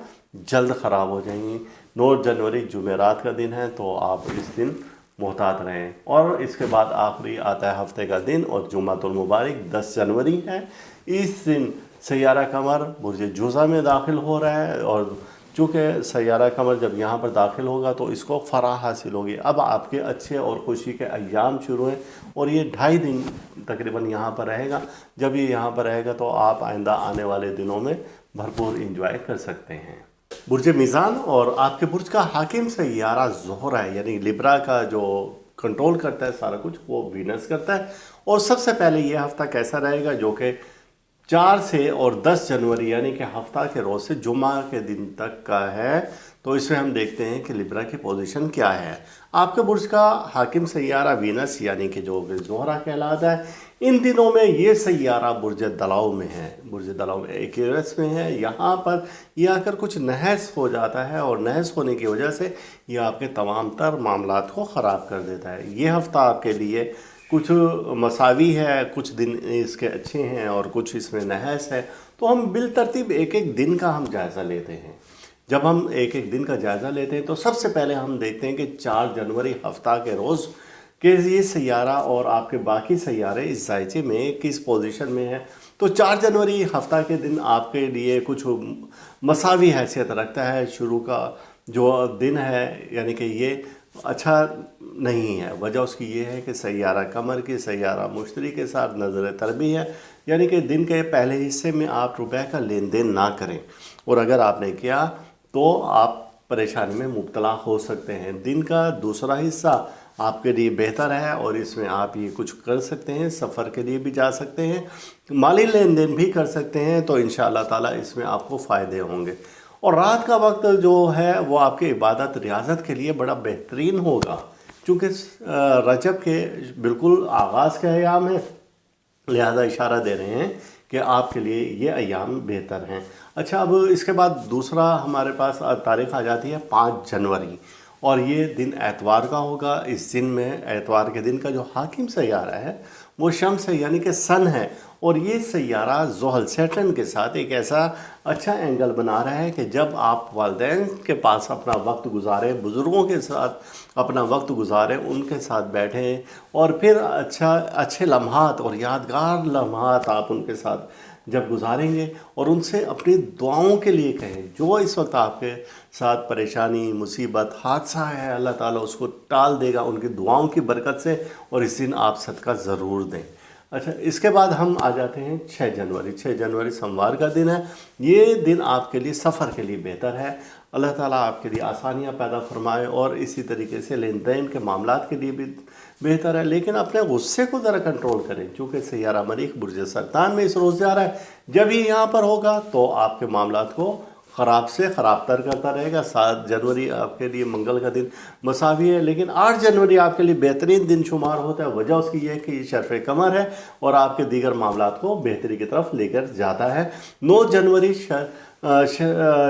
Speaker 1: जल्द ख़राब हो जाएंगी। 9 जनवरी जुमेरात का दिन है, तो आप इस दिन मोहतात रहें। और इसके बाद आखिरी आता है हफ्ते का दिन, और जुम्मतुल मुबारक 10 जनवरी है। इस दिन सैयारा कमर बुर्ज जूज़ा में दाखिल हो रहा है, और चूँकि सैयारा कमर जब यहाँ पर दाखिल होगा तो इसको फराह हासिल होगी। अब आपके अच्छे और खुशी के अय्याम शुरू हैं, और ये 2.5 दिन तकरीबन यहाँ पर रहेगा। जब ये यहाँ पर रहेगा तो आप आइंदा आने वाले दिनों में भरपूर इंजॉय कर सकते हैं। बुर्ज मीज़ान और आपके बुर्ज का हाकिम सैयारा ज़ोहरा है, यानी लिब्रा का जो कंट्रोल करता है सारा कुछ वो वीनस करता है। और सबसे पहले ये हफ्ता कैसा रहेगा, जो कि 4 से और 10 जनवरी यानी कि हफ्ता के रोज़ से जुम्मा के दिन तक का है। तो इसमें हम देखते हैं कि लिब्रा की पोजीशन क्या है। आपके बुर्ज का हाकिम सैयारा वीनस यानी कि जो ज़ोहरा कहलाता है, इन दिनों में ये सैयारा बुर्ज दलाव में है, बुर्ज दलाव में एक्वेरियस में है। यहाँ पर ये आकर कुछ नहस हो जाता है और नहस होने की वजह से ये आपके तमाम तर मामलात को ख़राब कर देता है। ये हफ़्ता आपके लिए कुछ मसावी है, कुछ दिन इसके अच्छे हैं और कुछ इसमें नहस है। तो हम बिलतरतीब एक एक दिन का हम जायज़ा लेते हैं। जब हम एक एक दिन का जायज़ा लेते हैं तो सबसे पहले हम देखते हैं कि 4 जनवरी हफ्ता के रोज़ कि ये सैयारा और आपके बाकी सैयारे इस जायचे में किस पोजीशन में है। तो 4 जनवरी हफ्ता के दिन आपके लिए कुछ मसावी हैसियत रखता है। शुरू का जो दिन है यानी कि ये अच्छा नहीं है। वजह उसकी ये है कि सैयारा कमर की सैयारा मुश्तरी के साथ नज़र तरबी है, यानी कि दिन के पहले हिस्से में आप रुपए का लेन देन ना करें, और अगर आपने किया तो आप परेशानी में मुब्तला हो सकते हैं। दिन का दूसरा हिस्सा आपके लिए बेहतर है और इसमें आप ये कुछ कर सकते हैं, सफ़र के लिए भी जा सकते हैं, माली लेन देन भी कर सकते हैं। तो इंशाअल्लाह ताला इसमें आपको फ़ायदे होंगे। और रात का वक्त जो है वो आपके इबादत रियाजत के लिए बड़ा बेहतरीन होगा, चूँकि रजब के बिल्कुल आगाज़ के अयाम है, लिहाजा इशारा दे रहे हैं कि आपके लिए ये अयाम बेहतर हैं। अच्छा, अब इसके बाद दूसरा हमारे पास तारीख़ आ जाती है 5 जनवरी, और ये दिन एतवार का होगा। इस दिन में एतवार के दिन का जो हाकिम सैयारा है वो शम्स है यानी कि सन है, और ये सैयारा ज़ोहल सैटर्न के साथ एक ऐसा अच्छा एंगल बना रहा है कि जब आप वालिदैन के पास अपना वक्त गुजारें, बुज़ुर्गों के साथ अपना वक्त गुजारें, उनके साथ बैठें और फिर अच्छे लम्हात और यादगार लम्हात आप उनके साथ जब गुजारेंगे और उनसे अपनी दुआओं के लिए कहें। जो इस वक्त आपके साथ परेशानी, मुसीबत, हादसा है, अल्लाह ताला उसको टाल देगा उनकी दुआओं की बरकत से, और इस दिन आप सदका ज़रूर दें। अच्छा, इसके बाद हम आ जाते हैं 6 जनवरी। 6 जनवरी सोमवार का दिन है। ये दिन आपके लिए सफ़र के लिए बेहतर है। अल्लाह ताला आपके लिए आसानियाँ पैदा फरमाए, और इसी तरीके से लेन देन के मामलात के लिए भी बेहतर है। लेकिन अपने गुस्से को ज़रा कंट्रोल करें, चूँकि सैयारा मरीख बुर्ज सरतान में इस रोज़ जा रहा है। जब ये यहाँ पर होगा तो आपके मामलात को ख़राब से ख़राब तर करता रहेगा। 7 जनवरी आपके लिए मंगल का दिन मसावी है, लेकिन 8 जनवरी आपके लिए बेहतरीन दिन शुमार होता है। वजह उसकी ये है कि ये शर्फ़ कमर है और आपके दीगर मामलात को बेहतरी की तरफ लेकर जाता है। 9 जनवरी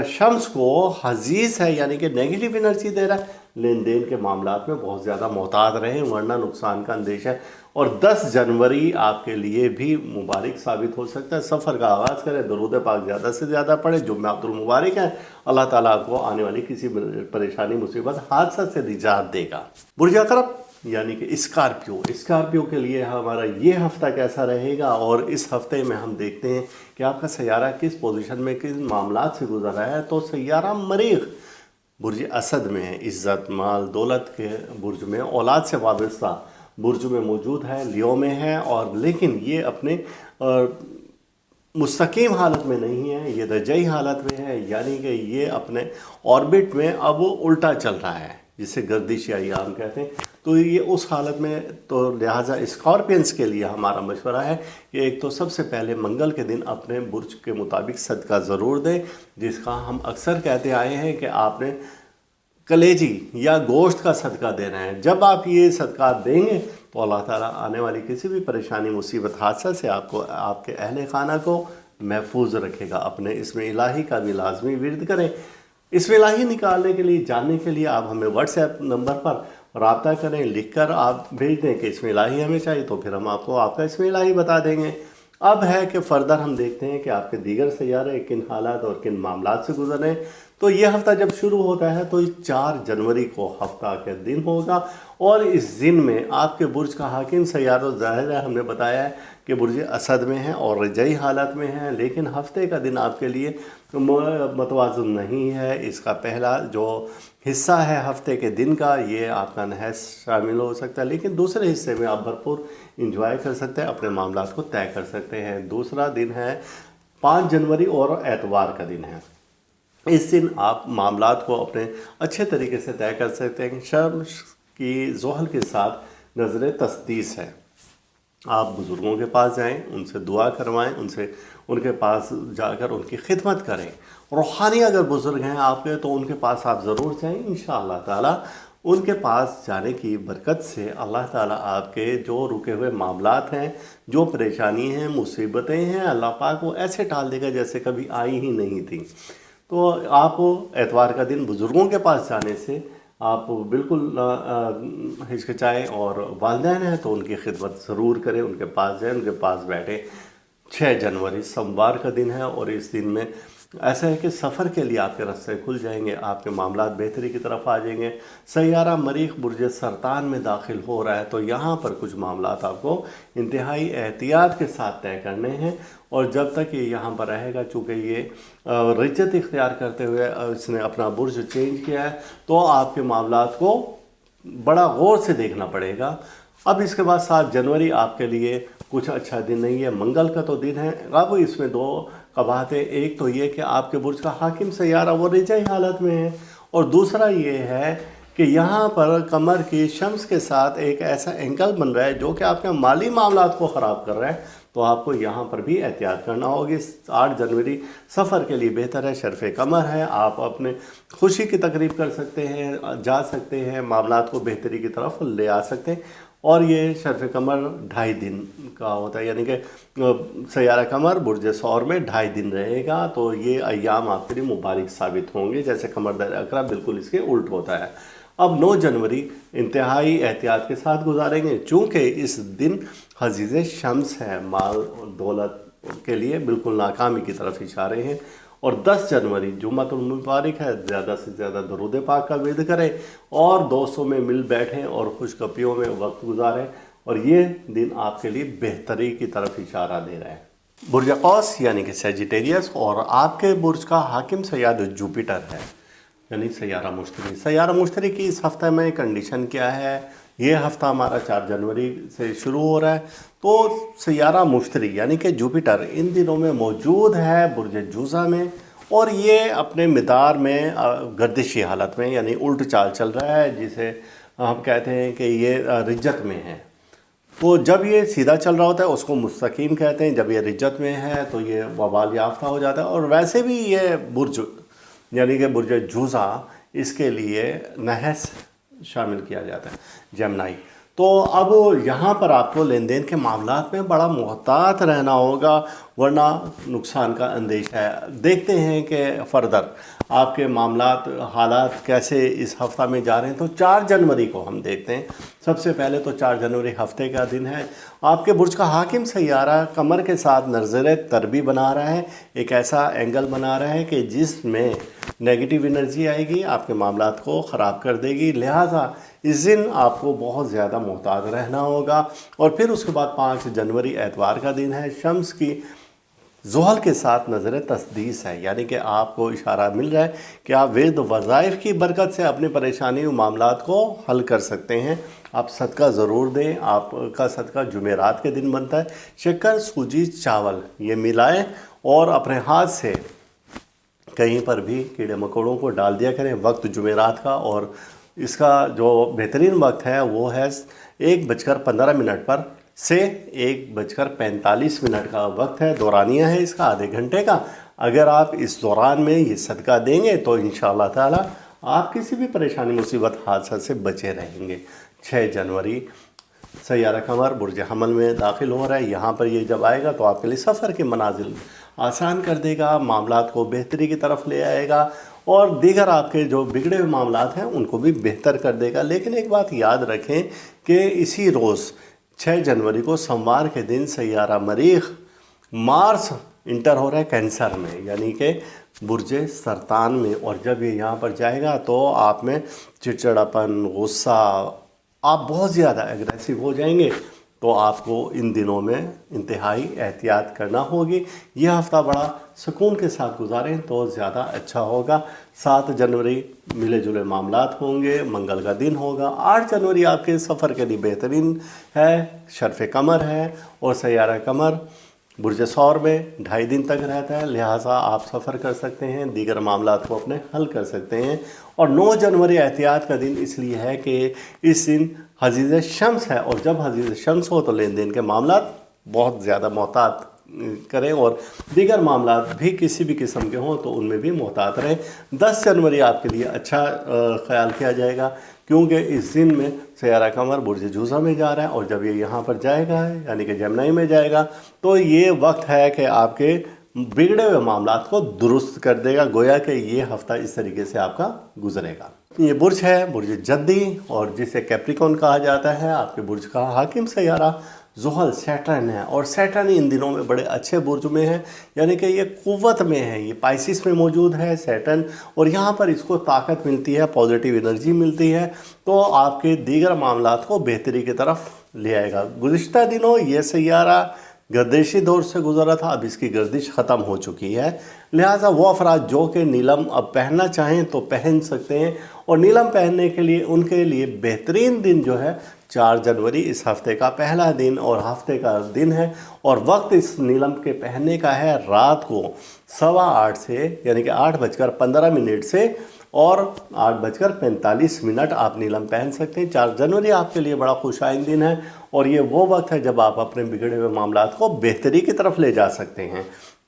Speaker 1: शम्स को हजीज़ है यानी कि नेगेटिव एनर्जी दे रहा है। लेन देन के मामलात में बहुत ज़्यादा मोहतात रहें वरना नुकसान का अंदेशा है। और 10 जनवरी आपके लिए भी मुबारक साबित हो सकता है। सफ़र का आगाज़ करें, दरूद पाक ज़्यादा से ज़्यादा पढ़ें, जुम्मातुल मुबारक है। अल्लाह ताला आपको आने वाली किसी परेशानी, मुसीबत, हादसा से निजात देगा। बुर्ज अक़रब यानी कि स्कॉर्पियो के लिए हमारा ये हफ़्ता कैसा रहेगा, और इस हफ़्ते में हम देखते हैं कि आपका सैयारा किस पोजीशन में किस मामलात से गुजर रहा है। तो सैयारा मरीख बुर्ज असद में है, इज़्ज़त, माल, दौलत के बुर्ज में, औलाद से वाबस्ता बुर्ज में मौजूद है, लियो में है। और लेकिन ये अपने मुस्तकीम हालत में नहीं है, ये रजई हालत में है, यानी कि ये अपने ऑर्बिट में अब उल्टा चल रहा है, जिसे गर्दिश या अय्याम कहते हैं। तो ये उस हालत में, तो लिहाजा स्कॉर्पियंस के लिए हमारा मशवरा है कि एक तो सबसे पहले मंगल के दिन अपने बुर्ज के मुताबिक सदका ज़रूर दें, जिसका हम अक्सर कहते आए हैं कि आपने कलेजी या गोश्त का सदका देना है। जब आप ये सदका देंगे तो अल्लाह ताला आने वाली किसी भी परेशानी, मुसीबत, हादसा से आपको, आपके अहले खाना को महफूज रखेगा। अपने इसमें इलाही का भी लाजमी विर्द करें। इसमें इलाही निकालने के लिए, जानने के लिए आप हमें व्हाट्सएप नंबर पर रब्ता करें, लिखकर आप भेज दें कि इसमें इलाही हमें चाहिए, तो फिर हम आपको आपका इसमें इलाही बता देंगे। अब है कि फ़र्दर हम देखते हैं कि आपके दीगर सैयारे किन हालात और किन मामलात से गुजर रहे हैं। तो ये हफ़्ता जब शुरू होता है तो 4 जनवरी को हफ़्ता के दिन होगा, और इस दिन में आपके बुर्ज का हाकिम सैयारा ज़ाहिर है, हमने बताया है कि बुर्ज असद में है और रजई हालत में है। लेकिन हफ़्ते का दिन आपके लिए मतवाज़न नहीं है। इसका पहला जो हिस्सा है हफ़्ते के दिन का, ये आपका नहस शामिल हो सकता है, लेकिन दूसरे हिस्से में आप भरपूर इंजॉय कर सकते हैं, अपने मामलात को तय कर सकते हैं। दूसरा दिन है 5 जनवरी और एतवार का दिन है। इस दिन आप मामलात को अपने अच्छे तरीके से तय कर सकते हैं। शम्स की ज़ोहल के साथ नज़र तस्दीस है। आप बुज़ुर्गों के पास जाएं, उनसे दुआ करवाएं, उनके पास जाकर उनकी खिदमत करें। रूहानी अगर बुज़ुर्ग हैं आपके तो उनके पास आप ज़रूर जाएं। इंशाअल्लाह ताला उनके पास जाने की बरकत से अल्लाह ताला आपके जो रुके हुए मामलात हैं, जो परेशानी हैं, मुसीबतें हैं, अल्लाह पाक वो ऐसे टाल देगा जैसे कभी आई ही नहीं थी। तो आप एतवार का दिन बुज़ुर्गों के पास जाने से आप बिल्कुल हिचकिचाएँ, और वालिदैन हैं तो उनकी खिदमत ज़रूर करें, उनके पास जाएँ, उनके पास बैठें। 6 जनवरी सोमवार का दिन है, और इस दिन में ऐसा है कि सफ़र के लिए आपके रास्ते खुल जाएंगे, आपके मामलात बेहतरी की तरफ आ जाएंगे। सैयारा मरीख बुर्ज सरतान में दाखिल हो रहा है, तो यहाँ पर कुछ मामलात आपको इंतहाई एहतियात के साथ तय करने हैं। और जब तक ये यहाँ पर रहेगा, चूँकि ये रिज्जत इख्तियार करते हुए इसने अपना बुर्ज चेंज किया है, तो आपके मामलात को बड़ा गौर से देखना पड़ेगा। अब इसके बाद 7 जनवरी आपके लिए कुछ अच्छा दिन नहीं है। मंगल का तो दिन है, अब इसमें 2 कबाहतें। एक तो ये कि आपके बुर्ज का हाकिम सैयारा वो रिजाई हालत में है, और दूसरा ये है कि यहाँ पर कमर की शम्स के साथ एक ऐसा एंगल बन रहा है जो कि आपके माली मामलात को ख़राब कर रहा है। तो आपको यहाँ पर भी एहतियात करना होगी। 8 जनवरी सफ़र के लिए बेहतर है, शर्फ़ कमर है, आप अपने खुशी की तकरीब कर सकते हैं, जा सकते हैं, मामलात को बेहतरी की तरफ ले आ सकते हैं। और ये शर्फ़ कमर 2.5 दिन का होता है, यानी कि सैयारा कमर बुर्ज सौर में 2.5 दिन रहेगा। तो ये अय्याम आपके लिए मुबारक साबित होंगे, जैसे कमर दर अकरा बिल्कुल इसके उल्ट होता है। अब 9 जनवरी इंतहाई एहतियात के साथ गुजारेंगे, चूँकि इस दिन हजीज़ शम्स है, माल और दौलत के लिए बिल्कुल नाकामी की तरफ इशारे हैं। और 10 जनवरी जुम्मतुल मुबारक है, ज़्यादा से ज़्यादा दरूद पाक का विर्द करें, और दोस्तों में मिल बैठें और खुशगपियों में वक्त गुजारें। और ये दिन आपके लिए बेहतरी की तरफ इशारा दे रहा है। बुर्ज कौस यानी कि सेजिटेरियस, और आपके बुर्ज का हाकिम सैयाद जुपिटर है, यानी सैयारा मुश्तरी। सैयारा मुश्तरी की इस हफ्ते में कंडीशन क्या है? ये हफ्ता हमारा 4 जनवरी से शुरू हो रहा है। तो सैयारा मुश्तरी यानी कि जुपिटर इन दिनों में मौजूद है बुर्ज जूज़ा में, और ये अपने मिदार में गर्दिशी हालत में, यानी उल्ट चाल चल रहा है, जिसे हम कहते हैं कि ये रिज्जत में है। तो जब ये सीधा चल रहा होता है उसको मुस्तकीम कहते हैं, जब ये रिज्जत में है तो ये वबाल याफ्ता हो जाता है। और वैसे भी ये बुर्ज यानी कि बुर्ज जूज़ा, इसके लिए नहस शामिल किया जाता है, जमनाई। तो अब यहाँ पर आपको लेन देन के मामलात में बड़ा मोहतात रहना होगा, वरना नुकसान का अंदेशा है। देखते हैं कि फ़र्दर आपके मामलात हालात कैसे इस हफ्ता में जा रहे हैं। तो 4 जनवरी को हम देखते हैं। सबसे पहले तो 4 जनवरी हफ्ते का दिन है। आपके बुर्ज का हाकिम सैयारा कमर के साथ नज़र तरबी बना रहा है, एक ऐसा एंगल बना रहा है कि जिसमें नेगेटिव एनर्जी आएगी, आपके मामलात को ख़राब कर देगी। लिहाजा इस दिन आपको बहुत ज़्यादा मोहतात रहना होगा। और फिर उसके बाद 5 जनवरी एतवार का दिन है। शम्स की ज़ोहल के साथ नज़र तस्दीस है, यानी कि आपको इशारा मिल रहा है कि आप वेद वज़ाइफ की बरकत से अपनी परेशानी और मामलात को हल कर सकते हैं। आप सदका ज़रूर दें। आपका सदका जुमेरात के दिन बनता है। शक्कर, सूजी, चावल ये मिलाएं और अपने हाथ से कहीं पर भी कीड़े मकोड़ों को डाल दिया करें। वक्त जुमेरात का, और इसका जो बेहतरीन वक्त है वो है 1:15 पर से 1:45 का वक्त है। दौरानिया है इसका आधे घंटे का। अगर आप इस दौरान में ये सदका देंगे तो इंशाअल्लाह ताला आप किसी भी परेशानी, मुसीबत, हादसा से बचे रहेंगे। 6 जनवरी सैयारा कमर बुर्ज हमल में दाखिल हो रहा है। यहाँ पर ये जब आएगा तो आपके लिए सफ़र की मनाजिल आसान कर देगा, मामलात को बेहतरी की तरफ ले आएगा, और दीगर आपके जो बिगड़े हुए मामलात हैं उनको भी बेहतर कर देगा। लेकिन एक बात याद रखें कि इसी रोज़ 6 जनवरी को सोमवार के दिन सैयारा मरीख मार्स इंटर हो रहा है कैंसर में, यानी कि बुर्ज सरतान में। और जब ये यहाँ पर जाएगा तो आप में चिड़चिड़ापन, गुस्सा, आप बहुत ज़्यादा एग्रेसिव हो जाएंगे। तो आपको इन दिनों में इंतहाई एहतियात करना होगी। यह हफ़्ता बड़ा सुकून के साथ गुजारें तो ज़्यादा अच्छा होगा। 7 जनवरी मिले जुले मामलात होंगे, मंगल का दिन होगा। 8 जनवरी आपके सफ़र के लिए बेहतरीन है, शर्फ़ कमर है, और सैयारा कमर बुर्ज सौर में 2.5 दिन तक रहता है, लिहाजा आप सफ़र कर सकते हैं, दीगर मामलात को अपने हल कर सकते हैं। और 9 जनवरी एहतियात का दिन इसलिए है कि इस दिन हजीज़ शम्स है, और जब हजीज़ शम्स हो तो लेन देन के मामलात बहुत ज़्यादा मोहतात करें, और दीगर मामलात भी किसी भी किस्म के हों तो उनमें भी मोहतात रहें। 10 जनवरी आपके लिए अच्छा ख्याल किया जाएगा, क्योंकि इस दिन में सयारा कमर बुर्ज जूज़ा में जा रहा है, और जब ये यहाँ पर जाएगा यानी कि जमनाई में जाएगा तो ये वक्त है कि आपके बिगड़े हुए मामलात को दुरुस्त कर देगा। गोया कि ये हफ़्ता इस तरीके से आपका गुजरेगा। ये बुर्ज है बुर्ज जद्दी, और जिसे कैप्रिकॉर्न कहा जाता है। आपके बुर्ज का हाकिम सयारा ज़ुहल सैटर्न है, और सैटर्न इन दिनों में बड़े अच्छे बुर्ज में है, यानी कि ये कुव्वत में है, ये पाइसिस में मौजूद है सैटर्न, और यहाँ पर इसको ताकत मिलती है, पॉजिटिव एनर्जी मिलती है, तो आपके दीगर मामलात को बेहतरी की तरफ ले आएगा। गुज़िश्ता दिनों ये सैयारा गर्दिशी दौर से गुजरा था, अब इसकी गर्दिश ख़त्म हो चुकी है, लिहाजा वो अफराद जो कि नीलम अब पहनना चाहें तो पहन सकते हैं। और नीलम पहनने के लिए उनके लिए बेहतरीन दिन जो है 4 जनवरी इस हफ़्ते का पहला दिन और हफ़्ते का दिन है, और वक्त इस नीलम के पहनने का है रात को 8:15 से, यानी कि 8:15 से और 8:45 आप नीलम पहन सकते हैं। 4 जनवरी आपके लिए बड़ा खुशाइन दिन है, और ये वो वक्त है जब आप अपने बिगड़े हुए मामलात को बेहतरी की तरफ ले जा सकते हैं।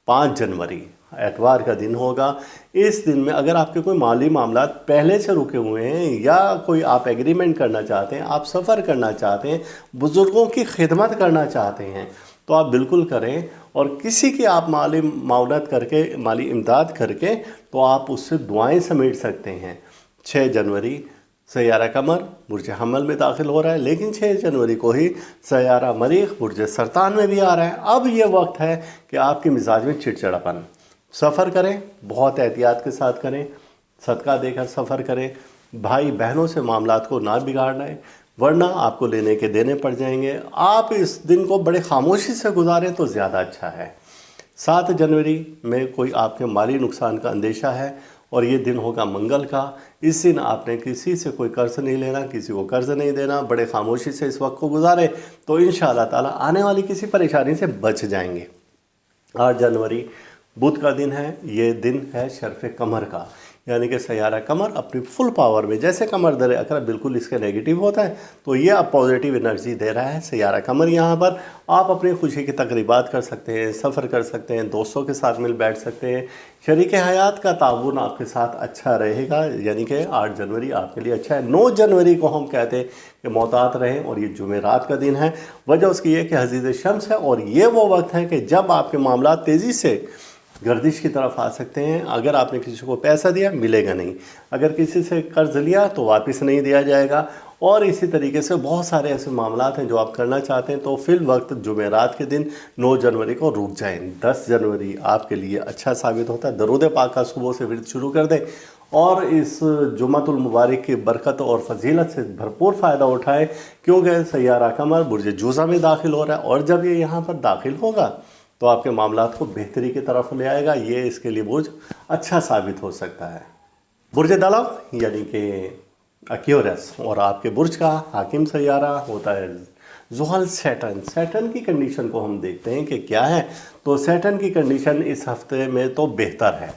Speaker 1: 5 जनवरी एतवार का दिन होगा। इस दिन में अगर आपके कोई माली मामलात पहले से रुके हुए हैं, या कोई आप एग्रीमेंट करना चाहते हैं, आप सफ़र करना चाहते हैं, बुज़ुर्गों की खिदमत करना चाहते हैं, तो आप बिल्कुल करें। और किसी की आप माली मावनत करके, माली इमदाद करके, तो आप उससे दुआएं समेट सकते हैं। 6 जनवरी सयारा कमर बुर्ज हमल में दाखिल हो रहा है, लेकिन 6 जनवरी को ही सयारा मरीख बुर्ज सरतान में भी आ रहा है। अब ये वक्त है कि आपके मिजाज में चिड़चिड़ापन, सफ़र करें बहुत एहतियात के साथ करें, सदका देकर सफ़र करें, भाई बहनों से मामलात को ना बिगाड़ना है, वरना आपको लेने के देने पड़ जाएंगे। आप इस दिन को बड़े खामोशी से गुजारें तो ज़्यादा अच्छा है। 7 जनवरी में कोई आपके माली नुकसान का अंदेशा है, और ये दिन होगा मंगल का। इस दिन आपने किसी से कोई कर्ज नहीं लेना, किसी को कर्ज नहीं देना, बड़े खामोशी से इस वक्त को गुजारें तो इंशाअल्लाह ताला आने वाली किसी परेशानी से बच जाएंगे। 8 जनवरी बुध का दिन है, ये दिन है शर्फ़ कमर का, यानी कि सयारा कमर अपनी फुल पावर में, जैसे कमर दर अकर बिल्कुल इसके नेगेटिव होता है, तो ये अब पॉजिटिव एनर्जी दे रहा है सयारा कमर। यहाँ पर आप अपनी खुशी की तकरीबात कर सकते हैं, सफ़र कर सकते हैं, दोस्तों के साथ मिल बैठ सकते हैं, शरीक हयात का ताउन आपके साथ अच्छा रहेगा, यानी कि 8 जनवरी आपके लिए अच्छा है। 9 जनवरी को हम कहते हैं कि मोहतात रहें, और ये जुमेरात का दिन है। वजह उसकी ये कि हजीज़ शम्स है, और ये वो वक्त है कि जब आपके मामला तेज़ी से गर्दिश की तरफ आ सकते हैं। अगर आपने किसी को पैसा दिया मिलेगा नहीं, अगर किसी से कर्ज लिया तो वापस नहीं दिया जाएगा, और इसी तरीके से बहुत सारे ऐसे मामलात हैं जो आप करना चाहते हैं, तो फिल वक्त जुमेरात के दिन 9 जनवरी को रुक जाएं। 10 जनवरी आपके लिए अच्छा साबित होता है। दरूद पाक का सुबह से विर्द शुरू कर दें, और इस जुम्मतुल मुबारक की बरकत और फजीलत से भरपूर फ़ायदा उठाएं, क्योंकि सयारा कमर बुर्ज जूज़ा में दाखिल हो रहा है, और जब ये यहाँ पर दाखिल होगा तो आपके मामलात को बेहतरी की तरफ ले आएगा। ये इसके लिए बुर्ज अच्छा साबित हो सकता है। बुर्ज दलव यानी कि एक्यूरस, और आपके बुर्ज का हाकिम सयारा होता है ज़ुहल सैटर्न। सैटर्न की कंडीशन को हम देखते हैं कि क्या है, तो सैटर्न की कंडीशन इस हफ्ते में तो बेहतर है,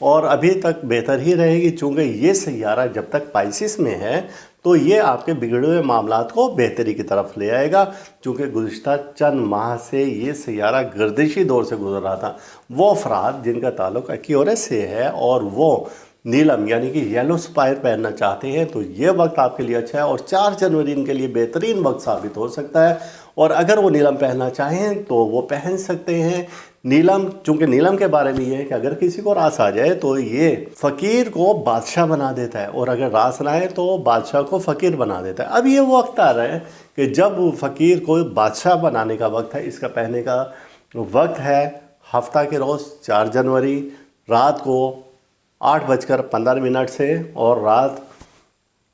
Speaker 1: और अभी तक बेहतर ही रहेगी, चूँकि ये सैयारा जब तक पाइसिस में है तो ये आपके बिगड़े हुए मामलात को बेहतरी की तरफ ले आएगा। चूँकि गुज़िश्ता चंद माह से ये सैयारा गर्दिशी दौर से गुजर रहा था, वो अफराद जिनका ताल्लुक़ एक्यूरस से है और वो नीलम यानी कि येलो स्पायर पहनना चाहते हैं, तो ये वक्त आपके लिए अच्छा है, और 4 जनवरी इनके लिए बेहतरीन वक्त साबित हो सकता है। और अगर वो नीलम पहनना चाहें तो वो पहन सकते हैं। नीलम, चूँकि नीलम के बारे में ये है कि अगर किसी को रास आ जाए तो ये फ़कीर को बादशाह बना देता है, और अगर रास ना आए तो बादशाह को फ़कीर बना देता है। अब ये वक्त आ रहा है कि जब फ़कीर को बादशाह बनाने का वक्त है, इसका पहनने का वक्त है हफ्ता के रोज़ 4 जनवरी रात को 8:15 से और रात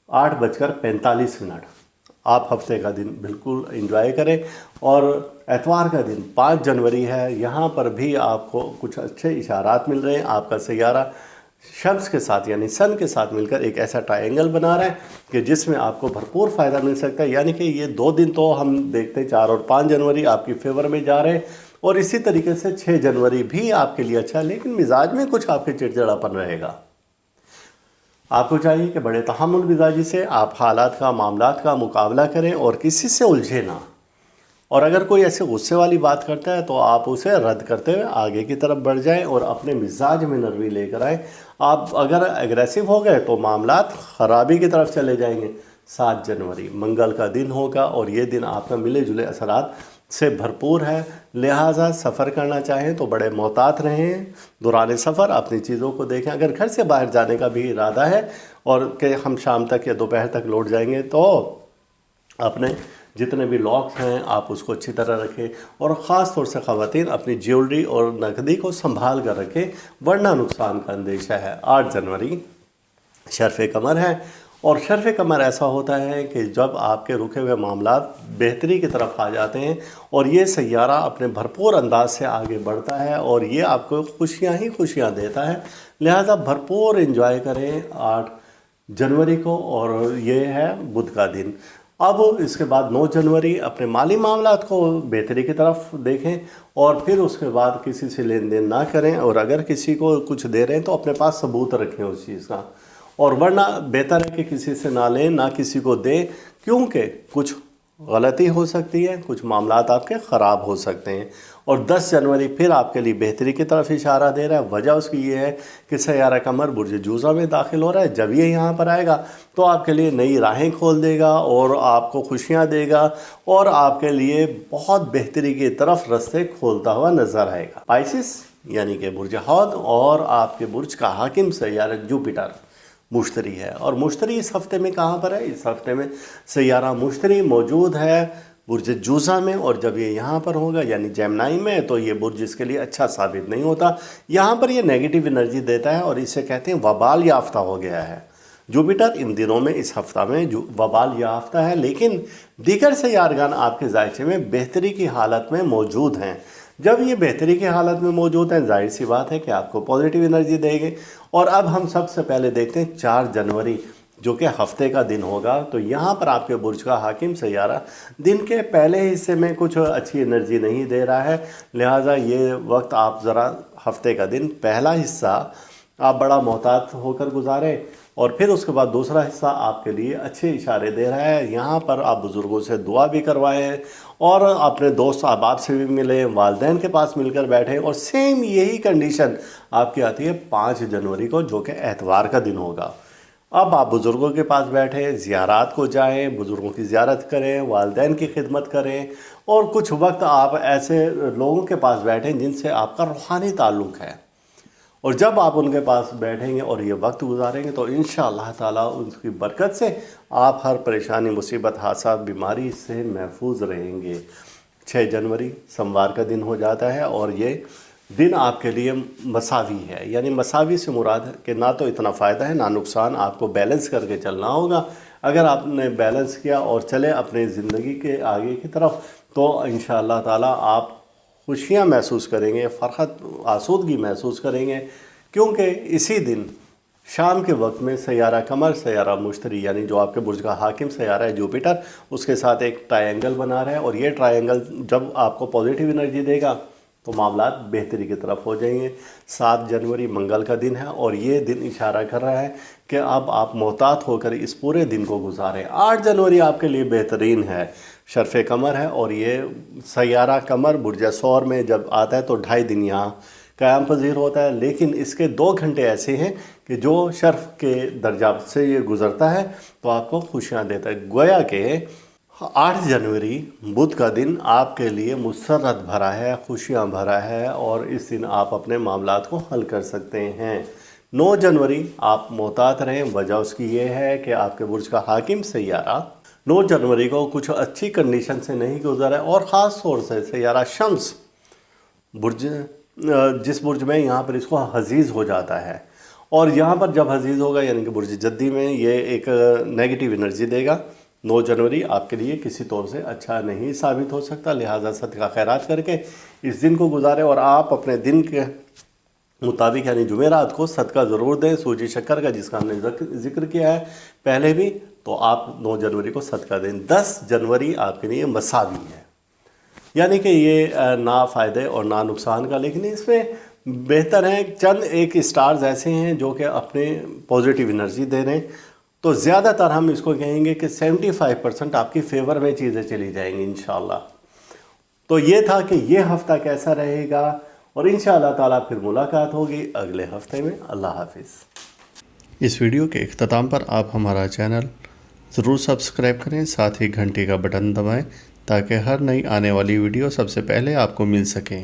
Speaker 1: 8:45। आप हफ्ते का दिन बिल्कुल एंजॉय करें। और एतवार का दिन 5 जनवरी है, यहाँ पर भी आपको कुछ अच्छे इशारात मिल रहे हैं। आपका सैयारा शम्स के साथ यानी सन के साथ मिलकर एक ऐसा ट्रायंगल बना रहा है कि जिसमें आपको भरपूर फ़ायदा मिल सकता है। यानी कि ये 2 दिन तो हम देखते हैं 4 और 5 जनवरी आपकी फेवर में जा रहे हैं, اور اسی طریقے سے 6 جنوری بھی آپ کے لیے اچھا ہے، لیکن مزاج میں کچھ آپ کے چڑچڑاپن رہے گا۔ آپ کو چاہیے کہ بڑے تحمل مزاجی سے آپ حالات کا، معاملات کا مقابلہ کریں اور کسی سے الجھے نہ، اور اگر کوئی ایسے غصے والی بات کرتا ہے تو آپ اسے رد کرتے ہوئے آگے کی طرف بڑھ جائیں اور اپنے مزاج میں نرمی لے کر آئیں۔ آپ اگر ایگریسو ہو گئے تو معاملات خرابی کی طرف چلے جائیں گے۔ 7 جنوری منگل کا دن ہوگا اور یہ دن آپ کا ملے جلے اثرات سے بھرپور ہے، لہٰذا سفر کرنا چاہیں تو بڑے محتاط رہیں۔ دوران سفر اپنی چیزوں کو دیکھیں، اگر گھر سے باہر جانے کا بھی ارادہ ہے اور کہ ہم شام تک یا دوپہر تک لوٹ جائیں گے تو اپنے جتنے بھی لاکس ہیں آپ اس کو اچھی طرح رکھیں، اور خاص طور سے خواتین اپنی جیولری اور نقدی کو سنبھال کر رکھیں ورنہ نقصان کا اندیشہ ہے۔ 8 جنوری شرف قمر ہے، اور شرف قمر ایسا ہوتا ہے کہ جب آپ کے رکے ہوئے معاملات بہتری کی طرف آ جاتے ہیں اور یہ سیارہ اپنے بھرپور انداز سے آگے بڑھتا ہے اور یہ آپ کو خوشیاں ہی خوشیاں دیتا ہے، لہٰذا بھرپور انجوائے کریں 8 جنوری کو، اور یہ ہے بدھ کا دن۔ اب اس کے بعد 9 جنوری اپنے مالی معاملات کو بہتری کی طرف دیکھیں، اور پھر اس کے بعد کسی سے لین دین نہ کریں، اور اگر کسی کو کچھ دے رہے ہیں تو اپنے پاس ثبوت رکھیں اس چیز کا، اور ورنہ بہتر ہے کہ کسی سے نہ لیں نہ کسی کو دیں، کیونکہ کچھ غلطی ہو سکتی ہے، کچھ معاملات آپ کے خراب ہو سکتے ہیں۔ اور 10 جنوری پھر آپ کے لیے بہتری کی طرف اشارہ دے رہا ہے۔ وجہ اس کی یہ ہے کہ سیارہ قمر برج جوزہ میں داخل ہو رہا ہے، جب یہ یہاں پر آئے گا تو آپ کے لیے نئی راہیں کھول دے گا اور آپ کو خوشیاں دے گا اور آپ کے لیے بہت بہتری کی طرف رستے کھولتا ہوا نظر آئے گا۔ پائسس یعنی کہ برج حوت اور آپ کے برج کا حاکم سیارہ جوپیٹر مشتری ہے، اور مشتری اس ہفتے میں کہاں پر ہے؟ اس ہفتے میں سیارہ مشتری موجود ہے برج جوزہ میں، اور جب یہ یہاں پر ہوگا یعنی جیمنائی میں تو یہ برج اس کے لیے اچھا ثابت نہیں ہوتا، یہاں پر یہ نیگیٹو انرجی دیتا ہے اور اسے کہتے ہیں وبال یافتہ ہو گیا ہے۔ جوپیٹر ان دنوں میں اس ہفتہ میں وبال یافتہ ہے، لیکن دیگر سیارگان آپ کے ذائچے میں بہتری کی حالت میں موجود ہیں۔ جب یہ بہتری کی حالت میں موجود ہیں ظاہر سی بات ہے کہ آپ کو پازیٹیو انرجی دے گے۔ اور اب ہم سب سے پہلے دیکھتے ہیں 4 جنوری جو کہ ہفتے کا دن ہوگا، تو یہاں پر آپ کے برج کا حاکم سیارہ دن کے پہلے حصے میں کچھ اچھی انرجی نہیں دے رہا ہے، لہٰذا یہ وقت آپ ذرا ہفتے کا دن پہلا حصہ آپ بڑا محتاط ہو کر گزاریں، اور پھر اس کے بعد دوسرا حصہ آپ کے لیے اچھے اشارے دے رہا ہے۔ یہاں پر آپ بزرگوں سے دعا بھی کروائیں اور اپنے دوست احباب سے بھی ملیں، والدین کے پاس مل کر بیٹھیں، اور سیم یہی کنڈیشن آپ کی آتی ہے 5 جنوری کو جو کہ اتوار کا دن ہوگا۔ اب آپ بزرگوں کے پاس بیٹھیں، زیارات کو جائیں، بزرگوں کی زیارت کریں، والدین کی خدمت کریں، اور کچھ وقت آپ ایسے لوگوں کے پاس بیٹھیں جن سے آپ کا روحانی تعلق ہے، اور جب آپ ان کے پاس بیٹھیں گے اور یہ وقت گزاریں گے تو انشاءاللہ تعالیٰ ان کی برکت سے آپ ہر پریشانی، مصیبت، حادثہ، بیماری سے محفوظ رہیں گے۔ 6 جنوری سوموار کا دن ہو جاتا ہے، اور یہ دن آپ کے لیے مساوی ہے، یعنی مساوی سے مراد ہے کہ نہ تو اتنا فائدہ ہے نہ نقصان، آپ کو بیلنس کر کے چلنا ہوگا۔ اگر آپ نے بیلنس کیا اور چلے اپنے زندگی کے آگے کی طرف تو انشاءاللہ تعالیٰ آپ خوشیاں محسوس کریں گے، فرحت، آسودگی محسوس کریں گے، کیونکہ اسی دن شام کے وقت میں سیارہ قمر، سیارہ مشتری یعنی جو آپ کے برج کا حاکم سیارہ ہے جوپیٹر، اس کے ساتھ ایک ٹرائی اینگل بنا رہا ہے، اور یہ ٹرائی اینگل جب آپ کو پازیٹیو انرجی دے گا تو معاملات بہتری کی طرف ہو جائیں گے۔ 7 جنوری منگل کا دن ہے، اور یہ دن اشارہ کر رہا ہے کہ اب آپ محتاط ہو کر اس پورے دن کو گزاریں۔ 8 جنوری آپ کے لیے بہترین ہے، شرف قمر ہے، اور یہ سیارہ قمر برج ثور میں جب آتا ہے تو 2.5 دن یہاں قیام پذیر ہوتا ہے، لیکن اس کے 2 گھنٹے ایسے ہیں کہ جو شرف کے درجہ سے یہ گزرتا ہے تو آپ کو خوشیاں دیتا ہے۔ گویا کہ 8 جنوری بدھ کا دن آپ کے لیے مسرت بھرا ہے، خوشیاں بھرا ہے، اور اس دن آپ اپنے معاملات کو حل کر سکتے ہیں۔ 9 جنوری آپ محتاط رہیں، وجہ اس کی یہ ہے کہ آپ کے برج کا حاکم سیارہ 9 جنوری کو کچھ اچھی کنڈیشن سے نہیں گزرا ہے، اور خاص طور سے سیارہ شمس برج جس برج میں یہاں پر اس کو حزیز ہو جاتا ہے، اور یہاں پر جب حزیز ہوگا یعنی کہ برج جدی میں یہ ایک نیگیٹو انرجی دے گا۔ 9 جنوری آپ کے لیے کسی طور سے اچھا نہیں ثابت ہو سکتا، لہٰذا صدقہ خیرات کر کے اس دن کو گزاریں، اور آپ اپنے دن کے مطابق یعنی جمعرات کو صدقہ ضرور دیں، سوجی شکر کا جس کا ہم نے ذکر کیا ہے پہلے بھی، تو آپ 9 جنوری کو صدقہ دیں۔ 10 جنوری آپ کے لیے مساوی ہے، यानी कि ये ना फ़ायदे और ना नुकसान का, लेकिन इसमें बेहतर हैं चंद एक स्टार्स ऐसे हैं जो कि अपने पॉजिटिव एनर्जी दे रहे हैं। तो ज़्यादातर हम इसको कहेंगे कि 75% आपकी फेवर में चीज़ें चली जाएंगी इंशाल्लाह। तो ये था कि ये हफ़्ता कैसा रहेगा, और इंशाअल्लाह ताला फिर मुलाकात होगी अगले हफ्ते में। अल्लाह हाफिज़। इस वीडियो के इख्तिताम पर आप हमारा चैनल ज़रूर सब्सक्राइब करें, साथ ही घंटी का बटन दबाएं ताकि हर नई आने वाली वीडियो सबसे पहले आपको मिल सके।